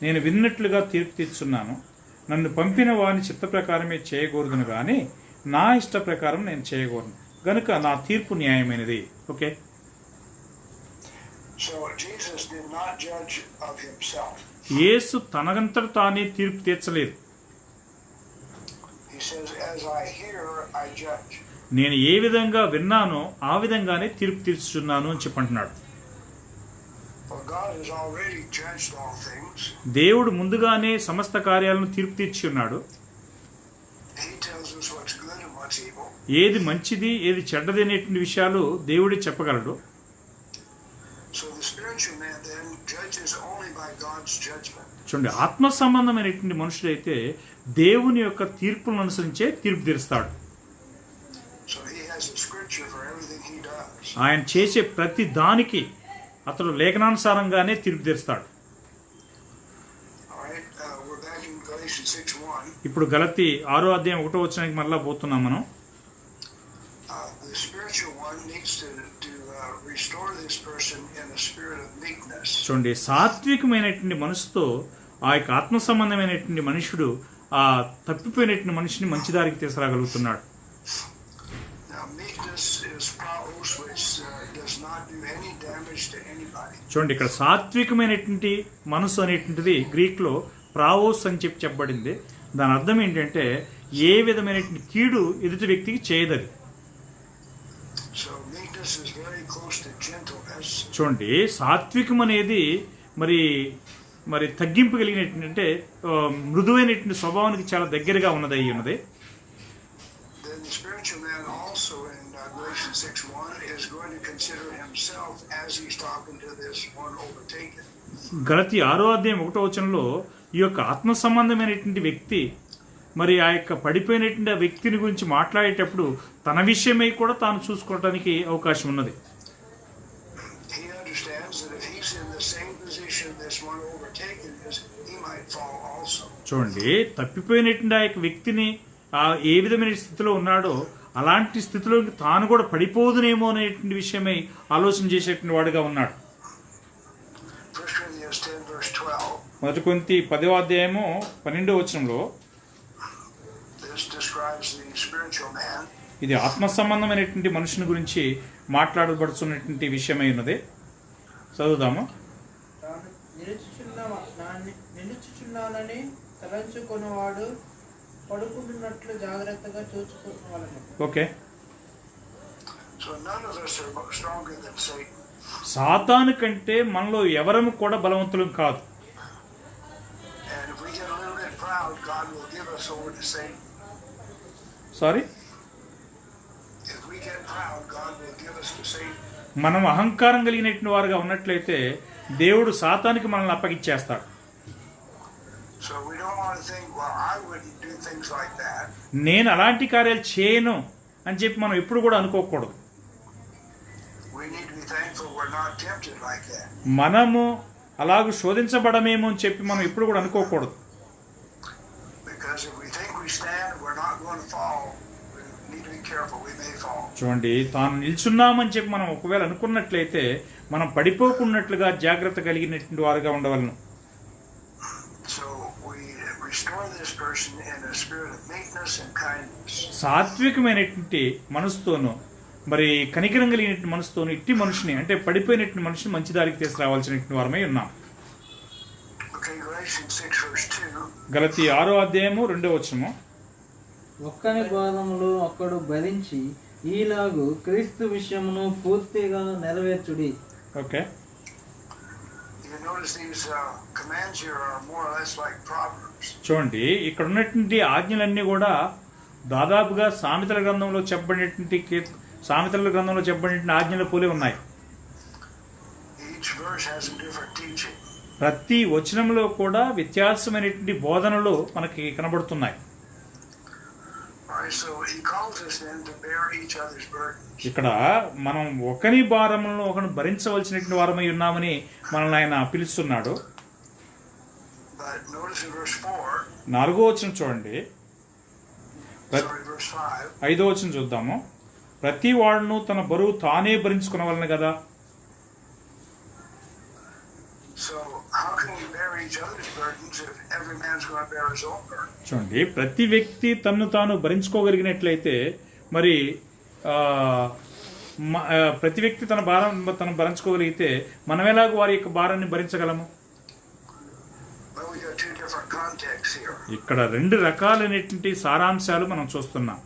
Speaker 1: నేను విన్నట్లుగా తీర్పు తీర్చున్నాను. నన్ను పంపిన వాని చిత్త ప్రకారమే చేయకూడదును కానీ నా ఇష్ట ప్రకారం నేను చేయకూడదు గనుక నా తీర్పు న్యాయమైనది. Okay,
Speaker 2: So Jesus did not judge of himself.
Speaker 1: యేసు తనంతట తానే తీర్పు తీర్చలేదు.
Speaker 2: He says, as I hear, I judge.
Speaker 1: నేను ఏ విధంగా విన్నానో ఆ విధంగానే తీర్పు తీర్చుచున్నాను అని చెప్పంటున్నాడు.
Speaker 2: For God has already judged all things.
Speaker 1: దేవుడు ముందుగానే సమస్త కార్యాలను తీర్పు తీర్చి ఉన్నాడు.
Speaker 2: He tells us what's good and what's evil.
Speaker 1: ఏది మంచిది ఏది చెడ్డది అనేటువంటి విషయాలు దేవుడే చెప్పగలడు.
Speaker 2: So the spiritual man then judges only by God's judgment.
Speaker 1: చూడండి, ఆత్మ సంబంధమైనటువంటి మనుషుడైతే దేవుని యొక్క తీర్పులను అనుసరించే తీర్పు తీరుస్తాడు.
Speaker 2: So he has a scripture for everything he does.
Speaker 1: ఆయన చేసే ప్రతి దానికి అతడు లేఖనానుసారంగానే తీర్పు తీరుస్తాడు.
Speaker 2: All right, we're back in Galatians 6:1.
Speaker 1: ఇప్పుడు గలతీ 6వ అధ్యాయం 1వ వచనానికి మళ్ళా పోతున్నాం మనం.
Speaker 2: The spiritual one needs to restore this person in a spirit of meekness.
Speaker 1: చూడండి, సాత్వికమైనటువంటి మనసుతో ఆ యొక్క ఆత్మ సంబంధమైనటువంటి మనుషుడు ఆ తప్పిపోయినటువంటి మనిషిని మంచి దారికి తీసుకురాగలుగుతున్నాడు.
Speaker 2: Now meekness is praus, which does not do any damage to anybody.
Speaker 1: చూడండి, ఇక్కడ సాత్వికమైనటువంటి మనసు అనేటువంటిది గ్రీక్లో ప్రావోస్ అని చెప్పబడింది. దాని అర్థం ఏంటంటే ఏ విధమైనటువంటి కీడు ఎదుటి వ్యక్తికి చేయదది.
Speaker 2: So meekness is very close to gentleness.
Speaker 1: చూడండి, సాత్వికం అనేది మరి తగ్గింపు కలిగినటువంటి మృదువైనటువంటి స్వభావానికి చాలా దగ్గరగా ఉన్నది.
Speaker 2: Then the spiritual man also in Galatians 6:1 is going to consider himself as he's talking to this one overtaken.
Speaker 1: గలతీ 6వ అధ్యాయం 1వ వచనంలో ఈ యొక్క ఆత్మ సంబంధమైనటువంటి వ్యక్తి మరి ఆ యొక్క పడిపోయినటువంటి ఆ వ్యక్తిని గురించి మాట్లాడేటప్పుడు తన విషయమై కూడా తాను చూసుకోవడానికి అవకాశం ఉన్నది.
Speaker 2: He understands that if he's in the same position this one overtaken is, he might fall also.
Speaker 1: చూడండి, తప్పిపోయినటువంటి ఆ యొక్క వ్యక్తిని ఏ విధమైన స్థితిలో ఉన్నాడో అలాంటి స్థితిలోకి తాను కూడా పడిపోదునేమో అనేటువంటి విషయమై ఆలోచన చేసేటువంటి వాడుగా ఉన్నాడు.
Speaker 2: 1 Corinthians 10:12.
Speaker 1: మొదటి కొరింథీ 10వ అధ్యాయము 12వ వచనంలో
Speaker 2: This describes the spiritual man.
Speaker 1: ఇది ఆత్మ సంబంధమైనటువంటి మనుషుని గురించి మాట్లాడబడుతున్నటువంటి విషయమై ఉన్నది. చదువుదాము.
Speaker 4: నిలుచుచున్నానని తలంచుకున్నవాడు పడుకుంటున్నట్లు జాగ్రత్తగా చూసుకోవాలని.
Speaker 1: Okay,
Speaker 2: So none of us are stronger than Satan.
Speaker 1: సాతాను కంటే మనలో ఎవరము కూడా బలవంతులం కాదు.
Speaker 2: And if we get a little bit proud, God will give us over to Satan.
Speaker 1: Sorry,
Speaker 2: If we get proud, God will give us to Satan.
Speaker 1: మనం అహంకారం కలిగినటువంటి వారుగా ఉన్నట్లయితే దేవుడు సాతానికి మనల్ని అప్పగిచ్చేస్తాడు.
Speaker 2: So we don't want to think, well, I wouldn't do things like that.
Speaker 1: నేను అలాంటి కార్యాలు చేయను అని చెప్పి మనం ఎప్పుడు కూడా అనుకోకూడదు.
Speaker 2: We need to be thankful we're not tempted like that.
Speaker 1: మనము అలాగూ శోధించబడమేమో అని చెప్పి మనం ఎప్పుడు కూడా అనుకోకూడదు.
Speaker 2: Because if we think we stand, we're not going to fall. We need to be careful. We may fall.
Speaker 1: చూడండి, తాను నిల్చున్నామని చెప్పి మనం ఒకవేళ అనుకున్నట్లయితే మనం పడిపోకున్నట్లుగా జాగ్రత్త కలిగినటువంటి వారుగా ఉండవలను.
Speaker 2: So we restore this person in a spirit of meekness and kindness.
Speaker 1: సాత్వికమైనటువంటి మనసుతోనూ మరి కనికరం కలిగినటువంటి మనసుతోనూ ఇట్టి మనిషిని అంటే పడిపోయినటువంటి మనిషిని మంచి దారికి తీసుకురావాల్సినటువంటి వారమై ఉన్నాం.
Speaker 2: Okay, Galatians 6:2.
Speaker 1: గలతీ 6వ అధ్యాయము 2వ వచనము.
Speaker 3: ఒక్కని బాధములు ఒక్కడు భరించి ఈలాగు క్రీస్తు విషయమును పూర్తిగా నెరవేర్చుడి.
Speaker 1: Okay,
Speaker 2: You notice these commands here are more or less like proverbs.
Speaker 1: చూడండి, ఇక్కడ ఉన్నటువంటి ఆజ్ఞలన్నీ కూడా దాదాపుగా సామెతల గ్రంథంలో చెప్పబడినటువంటి ఆజ్ఞల పోలే ఉన్నాయి.
Speaker 2: Each verse has a different teaching.
Speaker 1: ప్రతి వచనంలో కూడా వ్యత్యాసమైనటువంటి బోధనలు మనకి కనబడుతున్నాయి.
Speaker 2: Alright, so he calls us then to bear each other's burdens.
Speaker 1: ఇక్కడ మనం ఒకరి భారములను ఒకరు భరించవలసినటువంటి వారమై ఉన్నామని మనల్ని ఆయన పిలుస్తున్నాడు.
Speaker 2: But notice in verse 4,
Speaker 1: 4వ వచనం చూడండి.
Speaker 2: verse 5.
Speaker 1: 5వ వచనం చూద్దాము. ప్రతి వాడును తన బరువు తానే భరించుకునవలెను కదా.
Speaker 2: So how can we bear each other's burden burdens if every man's going to bear his own burden.
Speaker 1: చూడండి, ప్రతి వ్యక్తి తన్ను తాను భరించుకోగలిగినట్లయితే మరి ప్రతి వ్యక్తి తన భారం తను భరించుకోగలిగితే మనం ఎలాగో వారి యొక్క భారాన్ని భరించగలము?
Speaker 2: Well, we got two different contexts here.
Speaker 1: ఇక్కడ రెండు రకాలైనటువంటి సారాంశాలు మనం చూస్తున్నాం.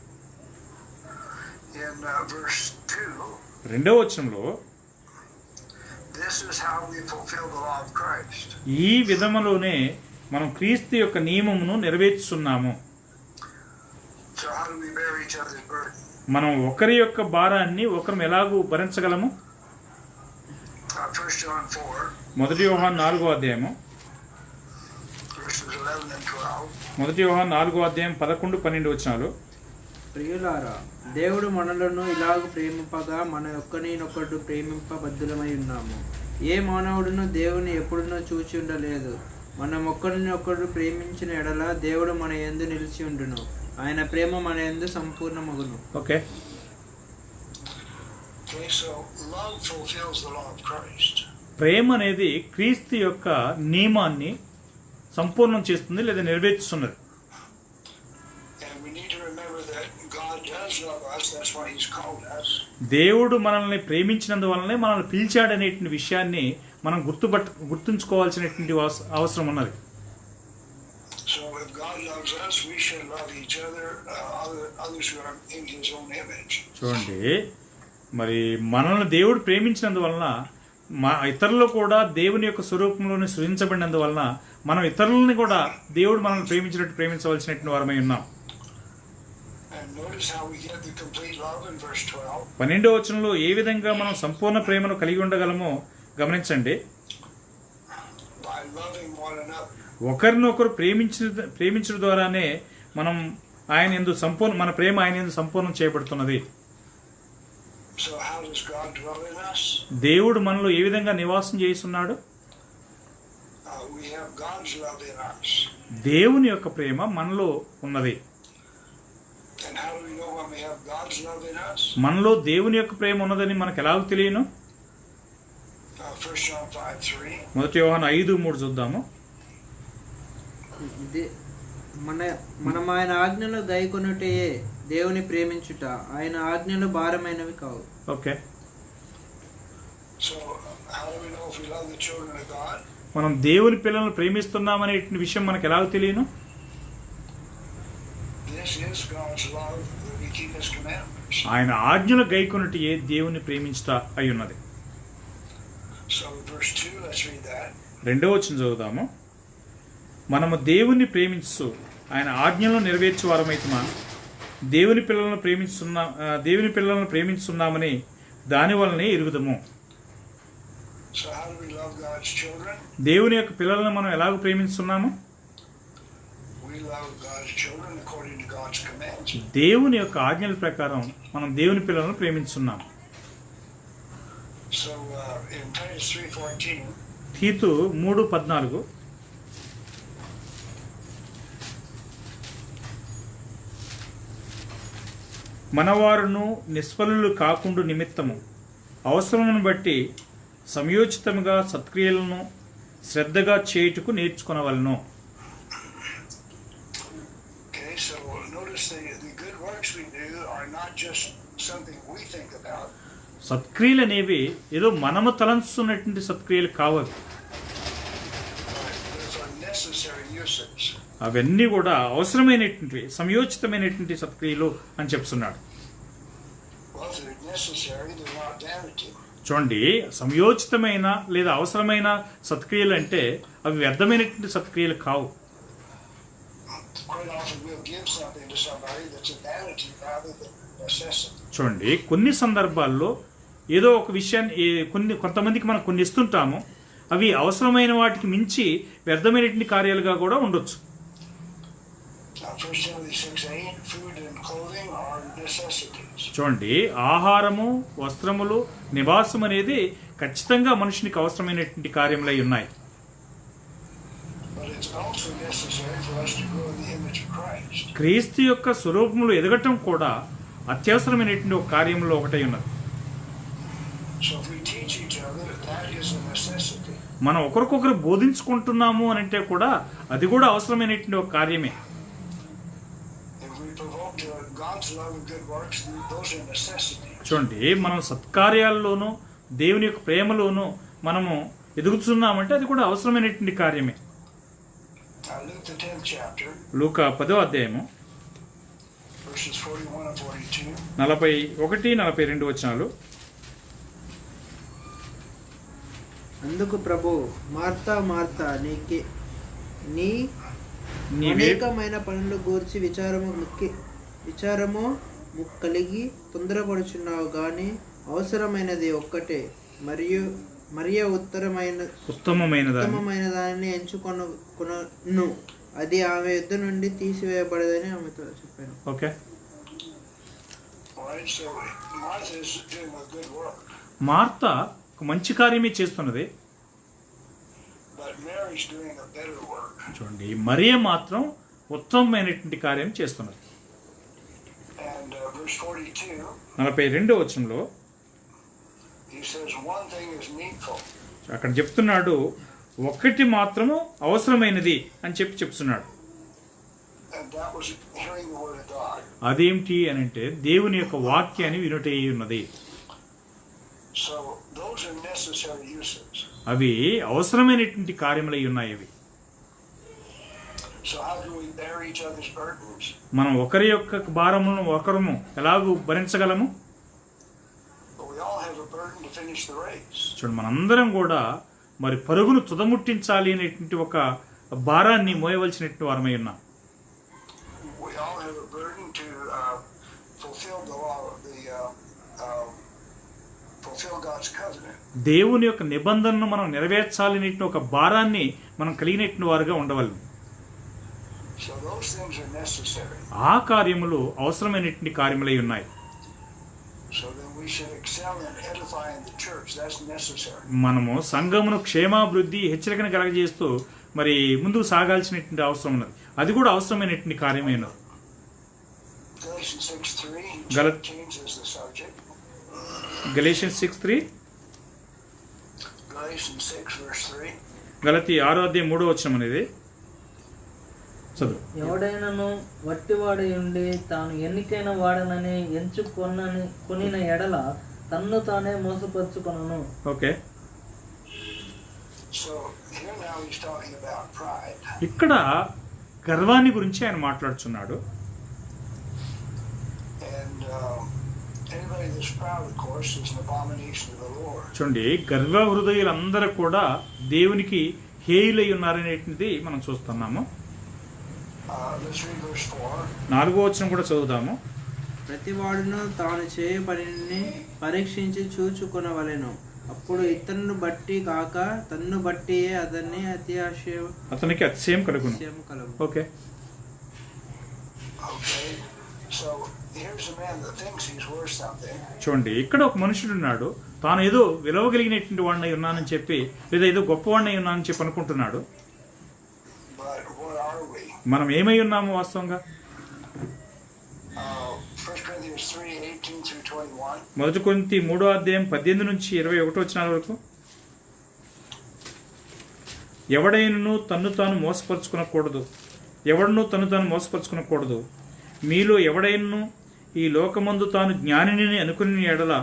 Speaker 2: In verse 2,
Speaker 1: రెండవ వచనంలో
Speaker 2: this is how we fulfill the law of Christ.
Speaker 1: ఈ విధములోనే మనం క్రీస్తు యొక్క నియమమును నెరవేర్చుతున్నాము.
Speaker 2: So how do we bear each other's burden?
Speaker 1: మనం ఒకరి యొక్క భారాన్ని ఒకరం ఎలాగూ భరించగలము?
Speaker 2: 1 John 4,
Speaker 1: 1 యోహాను 4వ అధ్యాయము,
Speaker 2: verses 11 and 12.
Speaker 1: 1 యోహాను 4వ అధ్యాయం 11, 12 వచనాలు.
Speaker 4: ప్రియులారా, దేవుడు మనలను ఇలాగ ప్రేమింపగా మన ఒక్కరినొకడు ప్రేమింపబద్ధులమై ఉన్నాము. ఏ మానవుడును దేవుని ఎప్పుడునూ చూచి ఉండలేదు. మనం ఒక్కరినొకడు ప్రేమించిన ఎడల దేవుడు మన యందు నిలిచి ఉండును. ఆయన ప్రేమ మన యందు సంపూర్ణమగును.
Speaker 1: Okay,
Speaker 2: Okay, so love fulfills the law of Christ.
Speaker 1: ప్రేమ అనేది క్రీస్తు యొక్క నియమాన్ని సంపూర్ణం చేస్తుంది లేదా నెరవేర్చుతున్నది.
Speaker 2: And we need to remember that God does love us. That's why He's called us.
Speaker 1: దేవుడు మనల్ని ప్రేమించినందువల్లనే మనల్ని పిలిచాడనేటువంటి విషయాన్ని మనం గుర్తుంచుకోవాల్సినటువంటి అవసరం ఉన్నది.
Speaker 2: So if God loves us, we should love each other, others who are in His own image.
Speaker 1: చూడండి, మరి మనల్ని దేవుడు ప్రేమించినందువలన ఇతరులు కూడా దేవుని యొక్క స్వరూపంలోనే సృజించబడినందువలన మనం ఇతరులని కూడా దేవుడు మనల్ని ప్రేమించినట్టు ప్రేమించవలసినటువంటి వారమై ఉన్నాం.
Speaker 2: And notice how we get the complete love in verse 12.
Speaker 1: 12వ వచనంలో ఏ విధంగా మనం సంపూర్ణ ప్రేమను కలిగి ఉండగలమో గమనించండి.
Speaker 2: By loving one another.
Speaker 1: ఒకరినొకరు ప్రేమించడం ద్వారానే మనం మన ప్రేమ ఆయన యందు సంపూర్ణం చేయబడుతున్నది.
Speaker 2: So how does God dwell in us?
Speaker 1: దేవుడు మనలో ఏ విధంగా నివాసం చేస్తున్నాడు?
Speaker 2: We have God's love in us.
Speaker 1: దేవుని యొక్క ప్రేమ మనలో ఉన్నది.
Speaker 2: And how do we know when we have God's love in us?
Speaker 1: మనలో దేవుని యొక్క ప్రేమ ఉన్నదని మనకు ఎలాగో తెలియను?
Speaker 2: 1 John 5:3.
Speaker 1: 1 యోహాను 5:3 చూద్దాము.
Speaker 4: మనం ఆయన ఆజ్ఞలు గైకొనుటయే దేవుని ప్రేమించుట. ఆయన ఆజ్ఞలు భారమైనవి కావు.
Speaker 1: Okay,
Speaker 2: So how do we know if we love the children of God?
Speaker 1: మనం దేవుని పిల్లలను ప్రేమిస్తున్నామనే విషయం మనకు ఎలాగో తెలియను?
Speaker 2: This is God's love that we keep His commandments.
Speaker 1: ఆయన ఆజ్ఞలు గైకొనుటయే దేవుని ప్రేమించుట అయి ఉన్నది.
Speaker 2: So verse 2, let's read that.
Speaker 1: 2వ వచనం చదువుదాము. మనము దేవుని ప్రేమించు ఆయన ఆజ్ఞలను నెరవేర్చే వారమైతుమా దేవుని పిల్లలను ప్రేమించున్నామని దాని వలనే ఎరుగుదము.
Speaker 2: So how do we love God's children?
Speaker 1: దేవుని యొక్క పిల్లలను మనం ఎలాగ ప్రేమిస్తున్నాము?
Speaker 2: We love God's children according to God's commands.
Speaker 1: దేవుని యొక్క ఆజ్ఞల ప్రకారం మనం దేవుని పిల్లలను ప్రేమిస్తున్నాం.
Speaker 2: So in Titus 3:14,
Speaker 1: తీతు 3:14, మనవారును నిష్ఫలులు కాకుండా నిమిత్తము అవసరమును బట్టి సమయోచితముగా సత్క్రియలను శ్రద్ధగా చేయుటకు నేర్చుకొనవలెను.
Speaker 2: okay, so notice the good works we do are not just something we think about.
Speaker 1: సత్క్రియలు అనేవి ఏదో మనము తలంచుతున్నటువంటి సత్క్రియలు కావు.
Speaker 2: Those are necessary uses.
Speaker 1: అవన్నీ కూడా అవసరమైనటువంటి సమయోచితమైనటువంటి సత్క్రియలు అని చెప్తున్నాడు.
Speaker 2: Well, if they're necessary, they're not vanity.
Speaker 1: చూడండి, సమయోచితమైన లేదా అవసరమైన సత్క్రియలు అంటే అవి వ్యర్థమైనటువంటి సత్క్రియలు కావు.
Speaker 2: Quite often we'll give something to somebody that's a vanity rather than necessity.
Speaker 1: చూడండి, కొన్ని సందర్భాల్లో ఏదో ఒక విషయాన్ని కొంతమందికి మనం కొన్ని ఇస్తుంటాము, అవి అవసరమైన వాటికి మించి వ్యర్థమైనటువంటి కార్యాలుగా కూడా ఉండొచ్చు.
Speaker 2: 1 Timothy 6:8, food and clothing are necessities.
Speaker 1: చూడండి, ఆహారము, వస్త్రములు, నివాసం అనేది ఖచ్చితంగా మనుషునికి అవసరమైనటువంటి కార్యములై ఉన్నాయి.
Speaker 2: But it's also necessary for us to grow in the image of Christ.
Speaker 1: క్రీస్తు యొక్క స్వరూపములు ఎదగటం కూడా అత్యవసరమైనటువంటి ఒక కార్యంలో ఒకటై ఉన్నది.
Speaker 2: So if we teach each other, that is a necessity.
Speaker 1: మనం ఒకరికొకరు బోధించుకుంటున్నాము అని అంటే కూడా అది కూడా అవసరమైనటువంటి ఒక కార్యమే.
Speaker 2: If we provoke to God's love and good works, those are necessities.
Speaker 1: చూడండి, మనం సత్కార్యాల్లోనూ దేవుని యొక్క ప్రేమలోనూ మనము ఎదుగుతున్నామంటే అది కూడా అవసరమైనటువంటి కార్యమే.
Speaker 2: Luke the 10th chapter,
Speaker 1: లూకా 10వ అధ్యాయము
Speaker 2: verses 41 and 42.
Speaker 1: 41, 42 వచనాలు.
Speaker 4: అందుకు ప్రభు, మార్తా మార్తా, నీ
Speaker 1: నీవే
Speaker 4: అనేకమైన పనులు గూర్చి విచారము కలిగి తొందరపడుచున్నావు గాని అవసరమైనది ఒక్కటే, మరియు
Speaker 1: ఉత్తమమైన
Speaker 4: దానిని ఎంచుకొను, అది ఆమె యుద్ధ నుండి తీసివేయబడదని ఆమెతో చెప్పాను.
Speaker 1: Okay,
Speaker 2: Alright, so Martha is doing a good work,
Speaker 1: Martha ఒక మంచి కార్యమే చేస్తున్నది.
Speaker 2: but Mary's doing a better work.
Speaker 1: చూడండి, మరియ మాత్రం ఉత్తమమైనటువంటి కార్యం చేస్తున్నది.
Speaker 2: And verse 42,
Speaker 1: 42వ వచనంలో
Speaker 2: he says one thing is needful.
Speaker 1: అక్కడ చెప్తున్నాడు, ఒక్కటి మాత్రము అవసరమైనది అని చెప్తున్నాడు.
Speaker 2: And that was hearing the word of God.
Speaker 1: అదేమిటి అని అంటే దేవుని యొక్క వాక్యాన్ని వినుటే ఉన్నది.
Speaker 2: So those are necessary uses.
Speaker 1: అవి అవసరమైనటువంటి కార్యములై ఉన్నాయి. అవి
Speaker 2: So how do we bear each other's burdens?
Speaker 1: మనం ఒకరి యొక్క భారములను ఒకరము ఎలాగూ భరించగలము?
Speaker 2: But we all have a burden to finish the race.
Speaker 1: చూడండి, మనందరం కూడా మరి పరుగును తుదముట్టించాలి అనేటువంటి ఒక భారాన్ని మోయవలసినటువంటి వారమై ఉన్నాం.
Speaker 2: We all have a burden to fulfill the law of fulfill God's covenant.
Speaker 1: దేవుని యొక్క నిబంధనను మనం నెరవేర్చాలి అనేటువంటి ఒక భారాన్ని మనం కలిగినటువంటి వారుగా ఉండవలను.
Speaker 2: So those things are necessary.
Speaker 1: ఆ కార్యములు అవసరమైనటువంటి కార్యములై ఉన్నాయి.
Speaker 2: So then we should excel in edifying the church. That's necessary.
Speaker 1: మనము సంఘమును క్షేమాభివృద్ధి హెచ్చరికను కలగజేస్తూ మరి ముందుకు సాగాల్సినటువంటి అవసరం ఉన్నది. అది కూడా అవసరమైనటువంటి కార్యమైనది.
Speaker 2: Galatians 6:3 changes the subject.
Speaker 1: Galatians 6:3,
Speaker 2: Galatians 6 verse 3.
Speaker 1: గలతీ 6వ అధ్యాయం 3వ వచనం అనేది చదువు.
Speaker 3: ఎవడైనను వట్టివాడై ఉండి తాను ఎన్నికైన వాడనని కొనిన ఎడల తన్ను తానే మోసపరుచుకొనును.
Speaker 1: Okay,
Speaker 2: So here now he's talking about pride.
Speaker 1: ఇక్కడ గర్వాన్ని గురించి ఆయన మాట్లాడుతున్నాడు.
Speaker 2: And anybody that's proud, of course, is an abomination to the Lord.
Speaker 1: చూడండి, గర్వ హృదయులందరూ కూడా దేవునికి హేయులై ఉన్నారనేటువంటిది మనం చూస్తున్నాము.
Speaker 2: Let's read verse 4.
Speaker 1: 4వ వచనం కూడా చదువుదాము.
Speaker 4: ప్రతివాడును తాను చేయ పనిని పరీక్షించి చూచుకొనవలెను, అప్పుడు ఇతరును బట్టి కాక తన్ను బట్టియే
Speaker 1: అతనికి అతిశయం కలుగును.
Speaker 4: కలుగు.
Speaker 1: Okay,
Speaker 2: Okay. So here's a man that thinks he's worth something.
Speaker 1: చూడండి, ఇక్కడ ఒక మనుషుడు ఉన్నాడు, తాను ఏదో విలువగలిగినటువంటి వాడినై ఉన్నానని చెప్పి, లేదా ఏదో గొప్పవాడినై ఉన్నానని చెప్పి అనుకుంటున్నాడు.
Speaker 2: But what are we?
Speaker 1: మనం ఏమై ఉన్నాము వాస్తవంగా?
Speaker 2: 1 Corinthians 3:18 through 21.
Speaker 1: 1 కొరింథీ 3వ అధ్యాయం 18 నుంచి 21 వచనాల వరకు. ఎవడైనను తన్ను తాను మోసపరుచుకునకూడదు. మీలో ఎవడైనను ఈ లోకమందు తాను జ్ఞానిని అనుకుని ఎడల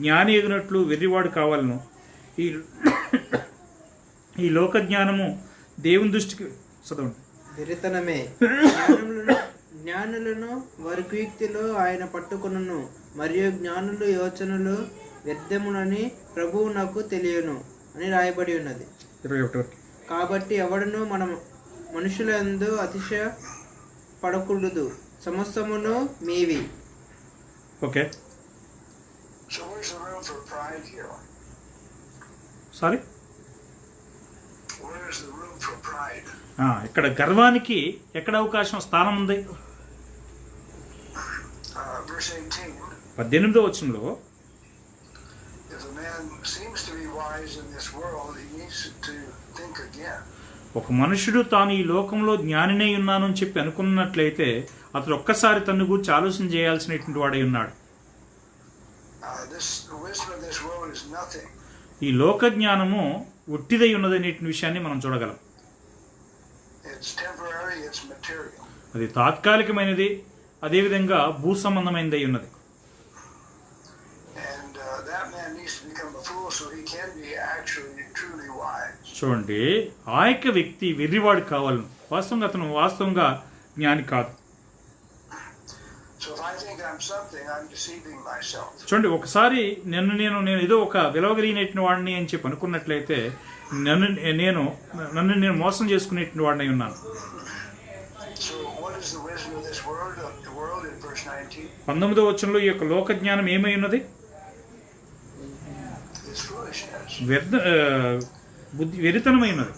Speaker 1: జ్ఞాని ఎగినట్లు వెర్రివాడు కావాలను. ఈ లోక జ్ఞానము దేవుని దృష్టికి చదవండి
Speaker 4: వెరితనమే. జ్ఞానులను వారి కుయుక్తిలో ఆయన పట్టుకొనును, మరియు జ్ఞానులు యోచనలు వ్యర్థములని ప్రభువు నాకు తెలియను అని రాయబడి ఉన్నది.
Speaker 1: 21.
Speaker 4: కాబట్టి ఎవడను మన మనుషులందు అతిశయ పడకూడదు, సమస్తమును మీవి.
Speaker 1: Okay,
Speaker 2: So where's the room for pride here?
Speaker 1: Sorry,
Speaker 2: Where is the room for pride?
Speaker 1: ఇక్కడ గర్వానికి ఎక్కడ అవకాశం, స్థానం ఉంది?
Speaker 2: Verse 18.
Speaker 1: 18వ వచనంలో,
Speaker 2: If a man seems to be wise in this world, he needs to think again.
Speaker 1: ఒక మనుషుడు తాను ఈ లోకంలో జ్ఞానినై ఉన్నాను అని చెప్పి అనుకున్నట్లయితే అతడు ఒక్కసారి తన్ను గురించి ఆలోచన చేయాల్సినటువంటి వాడై ఉన్నాడు.
Speaker 2: The wisdom of this world is nothing.
Speaker 1: ఈ లోక జ్ఞానము ఉట్టిదై ఉన్నదనే విషయాన్ని మనం చూడగలం.
Speaker 2: It's temporary, it's material.
Speaker 1: అది తాత్కాలికమైనది, అదేవిధంగా భూ సంబంధమైనదై ఉన్నది.
Speaker 2: And that man needs to become a fool so he can be actually truly wise.
Speaker 1: చూడండి, ఆ యొక్క వ్యక్తి వెర్రివాడు కావాలను. వాస్తవంగా అతను వాస్తవంగా జ్ఞాని కాదు.
Speaker 2: So if I think I'm something, I'm deceiving myself.
Speaker 1: చూడండి, ఒకసారి నేను ఏదో ఒక విలువగలిగినటువంటి వాడిని అని చెప్పి అనుకున్నట్లయితే నన్ను నేను మోసం చేసుకునేటువంటి వాడిని ఉన్నాను.
Speaker 2: So what is the wisdom of this world? The world in verse 19.
Speaker 1: 19వ వచనంలో ఈ యొక్క లోక జ్ఞానం ఏమై ఉన్నది?
Speaker 2: It's foolishness.
Speaker 1: వెరితనమై ఉన్నది.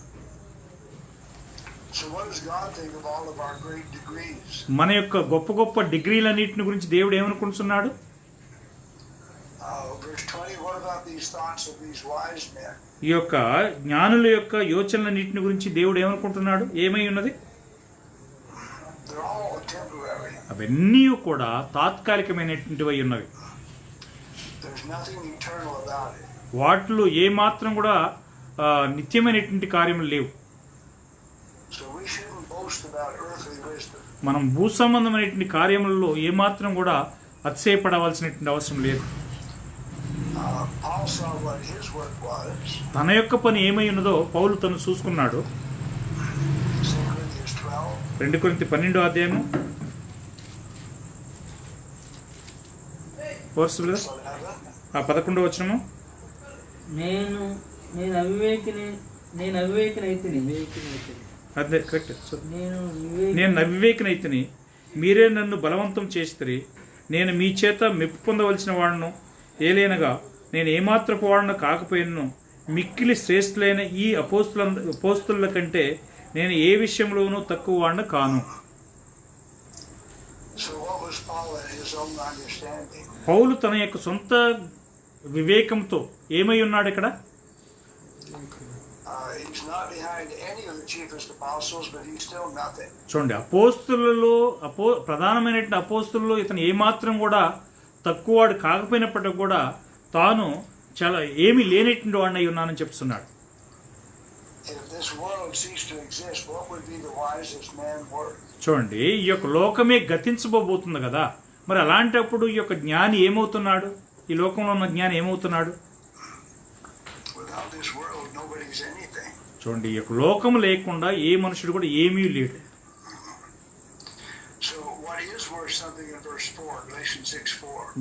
Speaker 2: So what does God think of all of our great degrees?
Speaker 1: మన యొక్క గొప్ప గొప్ప డిగ్రీలన్నిటిని గురించి దేవుడు ఏమనుకుంటున్నాడు?
Speaker 2: Verse 20, what about these thoughts of these wise men?
Speaker 1: ఈ యొక్క జ్ఞానుల యొక్క యోచనలన్నిటిని గురించి దేవుడు ఏమనుకుంటున్నాడు? ఏమై ఉన్నది?
Speaker 2: They're all temporary.
Speaker 1: అవన్నీ కూడా తాత్కాలికమైనటువంటివి ఉన్నవి.
Speaker 2: There's nothing eternal about it.
Speaker 1: వాటిలో ఏమాత్రం కూడా నిత్యమైనటువంటి కార్యములు లేవు.
Speaker 2: So we shouldn't boast about earthly wisdom.
Speaker 1: మనం భూ సంబంధమైనటువంటి కార్యములలో ఏమాత్రం కూడా అతిశయపడవలసినటువంటి అవసరం లేదు.
Speaker 2: Paul saw what his work was.
Speaker 1: తన యొక్క పని ఏమై ఉన్నదో పౌలు తను చూసుకున్నాడు.
Speaker 2: 2 Corinthians 12.
Speaker 1: 2 కొరింథీ 12వ అధ్యాయము 11వ వచనము.
Speaker 3: నేను అవివేకినైతిని.
Speaker 1: అదే కరెక్ట్. నేను అవివేకినైతిని, మీరే నన్ను బలవంతం చేసిరి. నేను మీ చేత మెప్పు పొందవలసిన వాడును. ఏలైనగా నేను ఏమాత్రపు వాడును కాకపోయినను మిక్కిలి శ్రేష్ఠులైన ఈ అపోస్తుల కంటే నేను ఏ విషయంలోనూ తక్కువ వాడిన కాను. పౌలు తన యొక్క సొంత వివేకంతో ఏమై ఉన్నాడు ఇక్కడ? చూడండి, అపోస్తులలో ప్రధానమైనటువంటి అపోస్తులలో ఇతను ఏమాత్రం కూడా తక్కువవాడు కాకపోయినప్పటికీ కూడా తాను చాలా ఏమీ లేనటువంటి వాడిని అయి ఉన్నానని చెప్తున్నాడు. చూడండి, ఈ యొక్క లోకమే గతించబోతుంది కదా, మరి అలాంటప్పుడు ఈ యొక్క జ్ఞాని ఏమవుతున్నాడు? ఈ లోకంలో ఉన్న జ్ఞాని ఏమవుతున్నాడు? చూడండి, ఈ యొక్క లోకం లేకుండా ఏ మనుషుడు కూడా ఏమీ లేడు.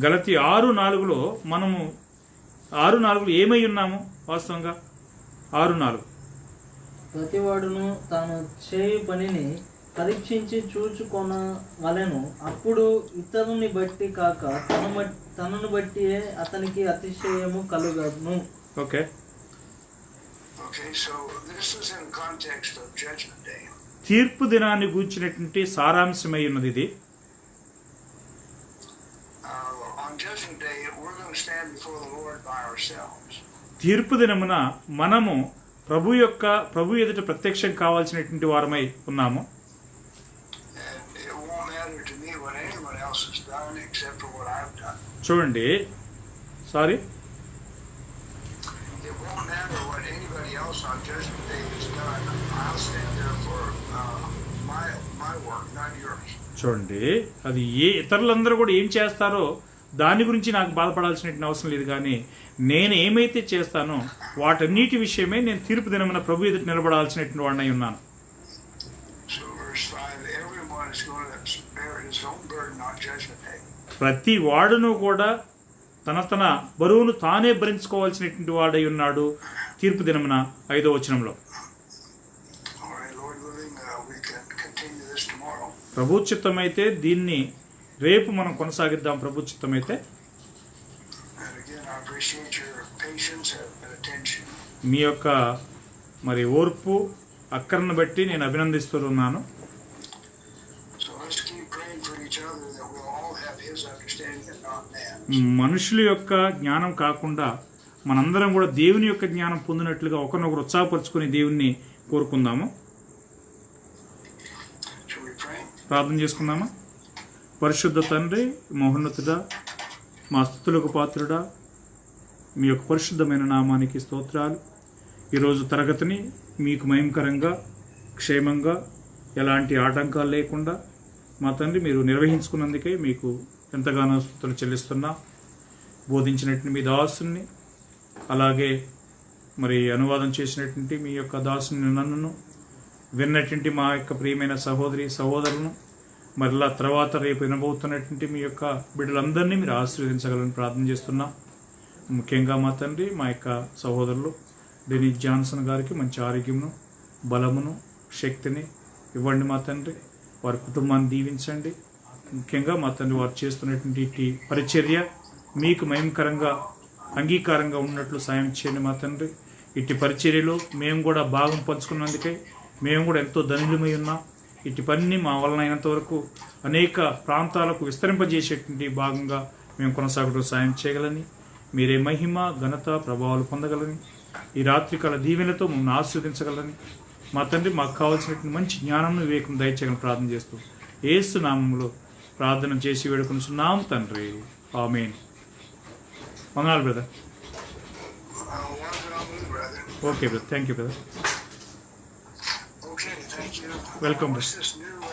Speaker 1: గలతీ 6:4లో మనము 6:4 ఏమై ఉన్నాము? వాస్తవంగా 6:4
Speaker 3: ప్రతివాడును తాను చేయు పనిని పరీక్షించి చూచుకొన వలెను, అప్పుడు ఇతరుని బట్టి కాక తనను బట్టి అతనికి అతిశయము కలుగను.
Speaker 1: ఓకే, తీర్పు దినాన్ని గూర్చినటువంటి సారాంశమై ఉన్నది ఇది. తీర్పు దినమున మనము ప్రభు ఎదుట ప్రత్యక్షం కావాల్సినటువంటి వారమై ఉన్నాము. చూడండి, సారీ, చూడండి, అది ఇతరులందరూ కూడా ఏం చేస్తారో దాని గురించి నాకు బాధపడాల్సిన అవసరం లేదు, కానీ నేను ఏమైతే చేస్తానో వాటన్నిటి విషయమే నేను తీర్పు దినమున ప్రభు ఎదుట నిలబడాల్సినటువంటి వాడినై ఉన్నాను. ప్రతి వాడును కూడా తన బరువును తానే భరించుకోవాల్సినటువంటి వాడై ఉన్నాడు తీర్పు దినమున 5వ వచనంలో. ప్రభు చిత్తమైతే దీన్ని రేపు మనం కొనసాగిద్దాం. ప్రభు చిత్తమైతే మీ యొక్క మరి ఓర్పు అక్కరను బట్టి నేను అభినందిస్తున్నాను. మనుషుల యొక్క జ్ఞానం కాకుండా మనందరం కూడా దేవుని యొక్క జ్ఞానం పొందినట్లుగా ఒకరినొకరు ఉత్సాహపరుచుకుని దేవుణ్ణి కోరుకుందాము. ప్రార్థన చేసుకుందామా? పరిశుద్ధ తండ్రి, మహోన్నతుడా, మా స్తుతులకు పాత్రుడా, మీ యొక్క పరిశుద్ధమైన నామానికి స్తోత్రాలు. ఈరోజు తరగతిని మీకు మహిమకరంగా, క్షేమంగా, ఎలాంటి ఆటంకాలు లేకుండా మా తండ్రి మీరు నిర్వహించుకున్నందుకే మీకు ఎంతగానో స్తుతులు చెల్లిస్తున్నా. బోధించినటువంటి మీ దాసుని, అలాగే మరి అనువాదం చేసినటువంటి మీ యొక్క దాసుని నన్నును, విన్నటువంటి మా యొక్క ప్రియమైన సహోదరి సహోదరులను, మరలా తర్వాత రేపు వినబోతున్నటువంటి మీ యొక్క బిడ్డలందరినీ మీరు ఆశీర్వదించగలని ప్రార్థన చేస్తున్నా. ముఖ్యంగా మా తండ్రి మా యొక్క సహోదరులు డెనిస్ జాన్సన్ గారికి మంచి ఆరోగ్యమును, బలమును, శక్తిని ఇవ్వండి మా తండ్రి. వారి కుటుంబాన్ని దీవించండి. ముఖ్యంగా మా తండ్రి వారు చేస్తున్నటువంటి పరిచర్య మీకు మహిమకరంగా, అంగీకారంగా ఉన్నట్లు సాయం చేయండి మా తండ్రి. ఇట్టి పరిచర్యలో మేము కూడా భాగం పంచుకున్నందుకే మేము కూడా ఎంతో ధనులమై ఉన్నాం. ఇటు పని మా వలన అయినంత వరకు అనేక ప్రాంతాలకు విస్తరింపజేసేటువంటి భాగంగా మేము కొనసాగడం సాయం చేయగలని, మీరే మహిమ, ఘనత, ప్రభావాలు పొందగలని, ఈ రాత్రికాల దీవెనలతో మమ్మల్ని ఆశీర్వదించగలని మా తండ్రి మాకు కావాల్సినటువంటి మంచి జ్ఞానం, వివేకం దయచేయగలని ప్రార్థన చేస్తూ యేసు నామములో ప్రార్థన చేసి వేడుకొనుచున్నాం తండ్రి. ఆమేన్. వందనాలు brother. Okay brother, thank you brother.
Speaker 2: Okay, thank you.
Speaker 1: Welcome.
Speaker 2: What's this new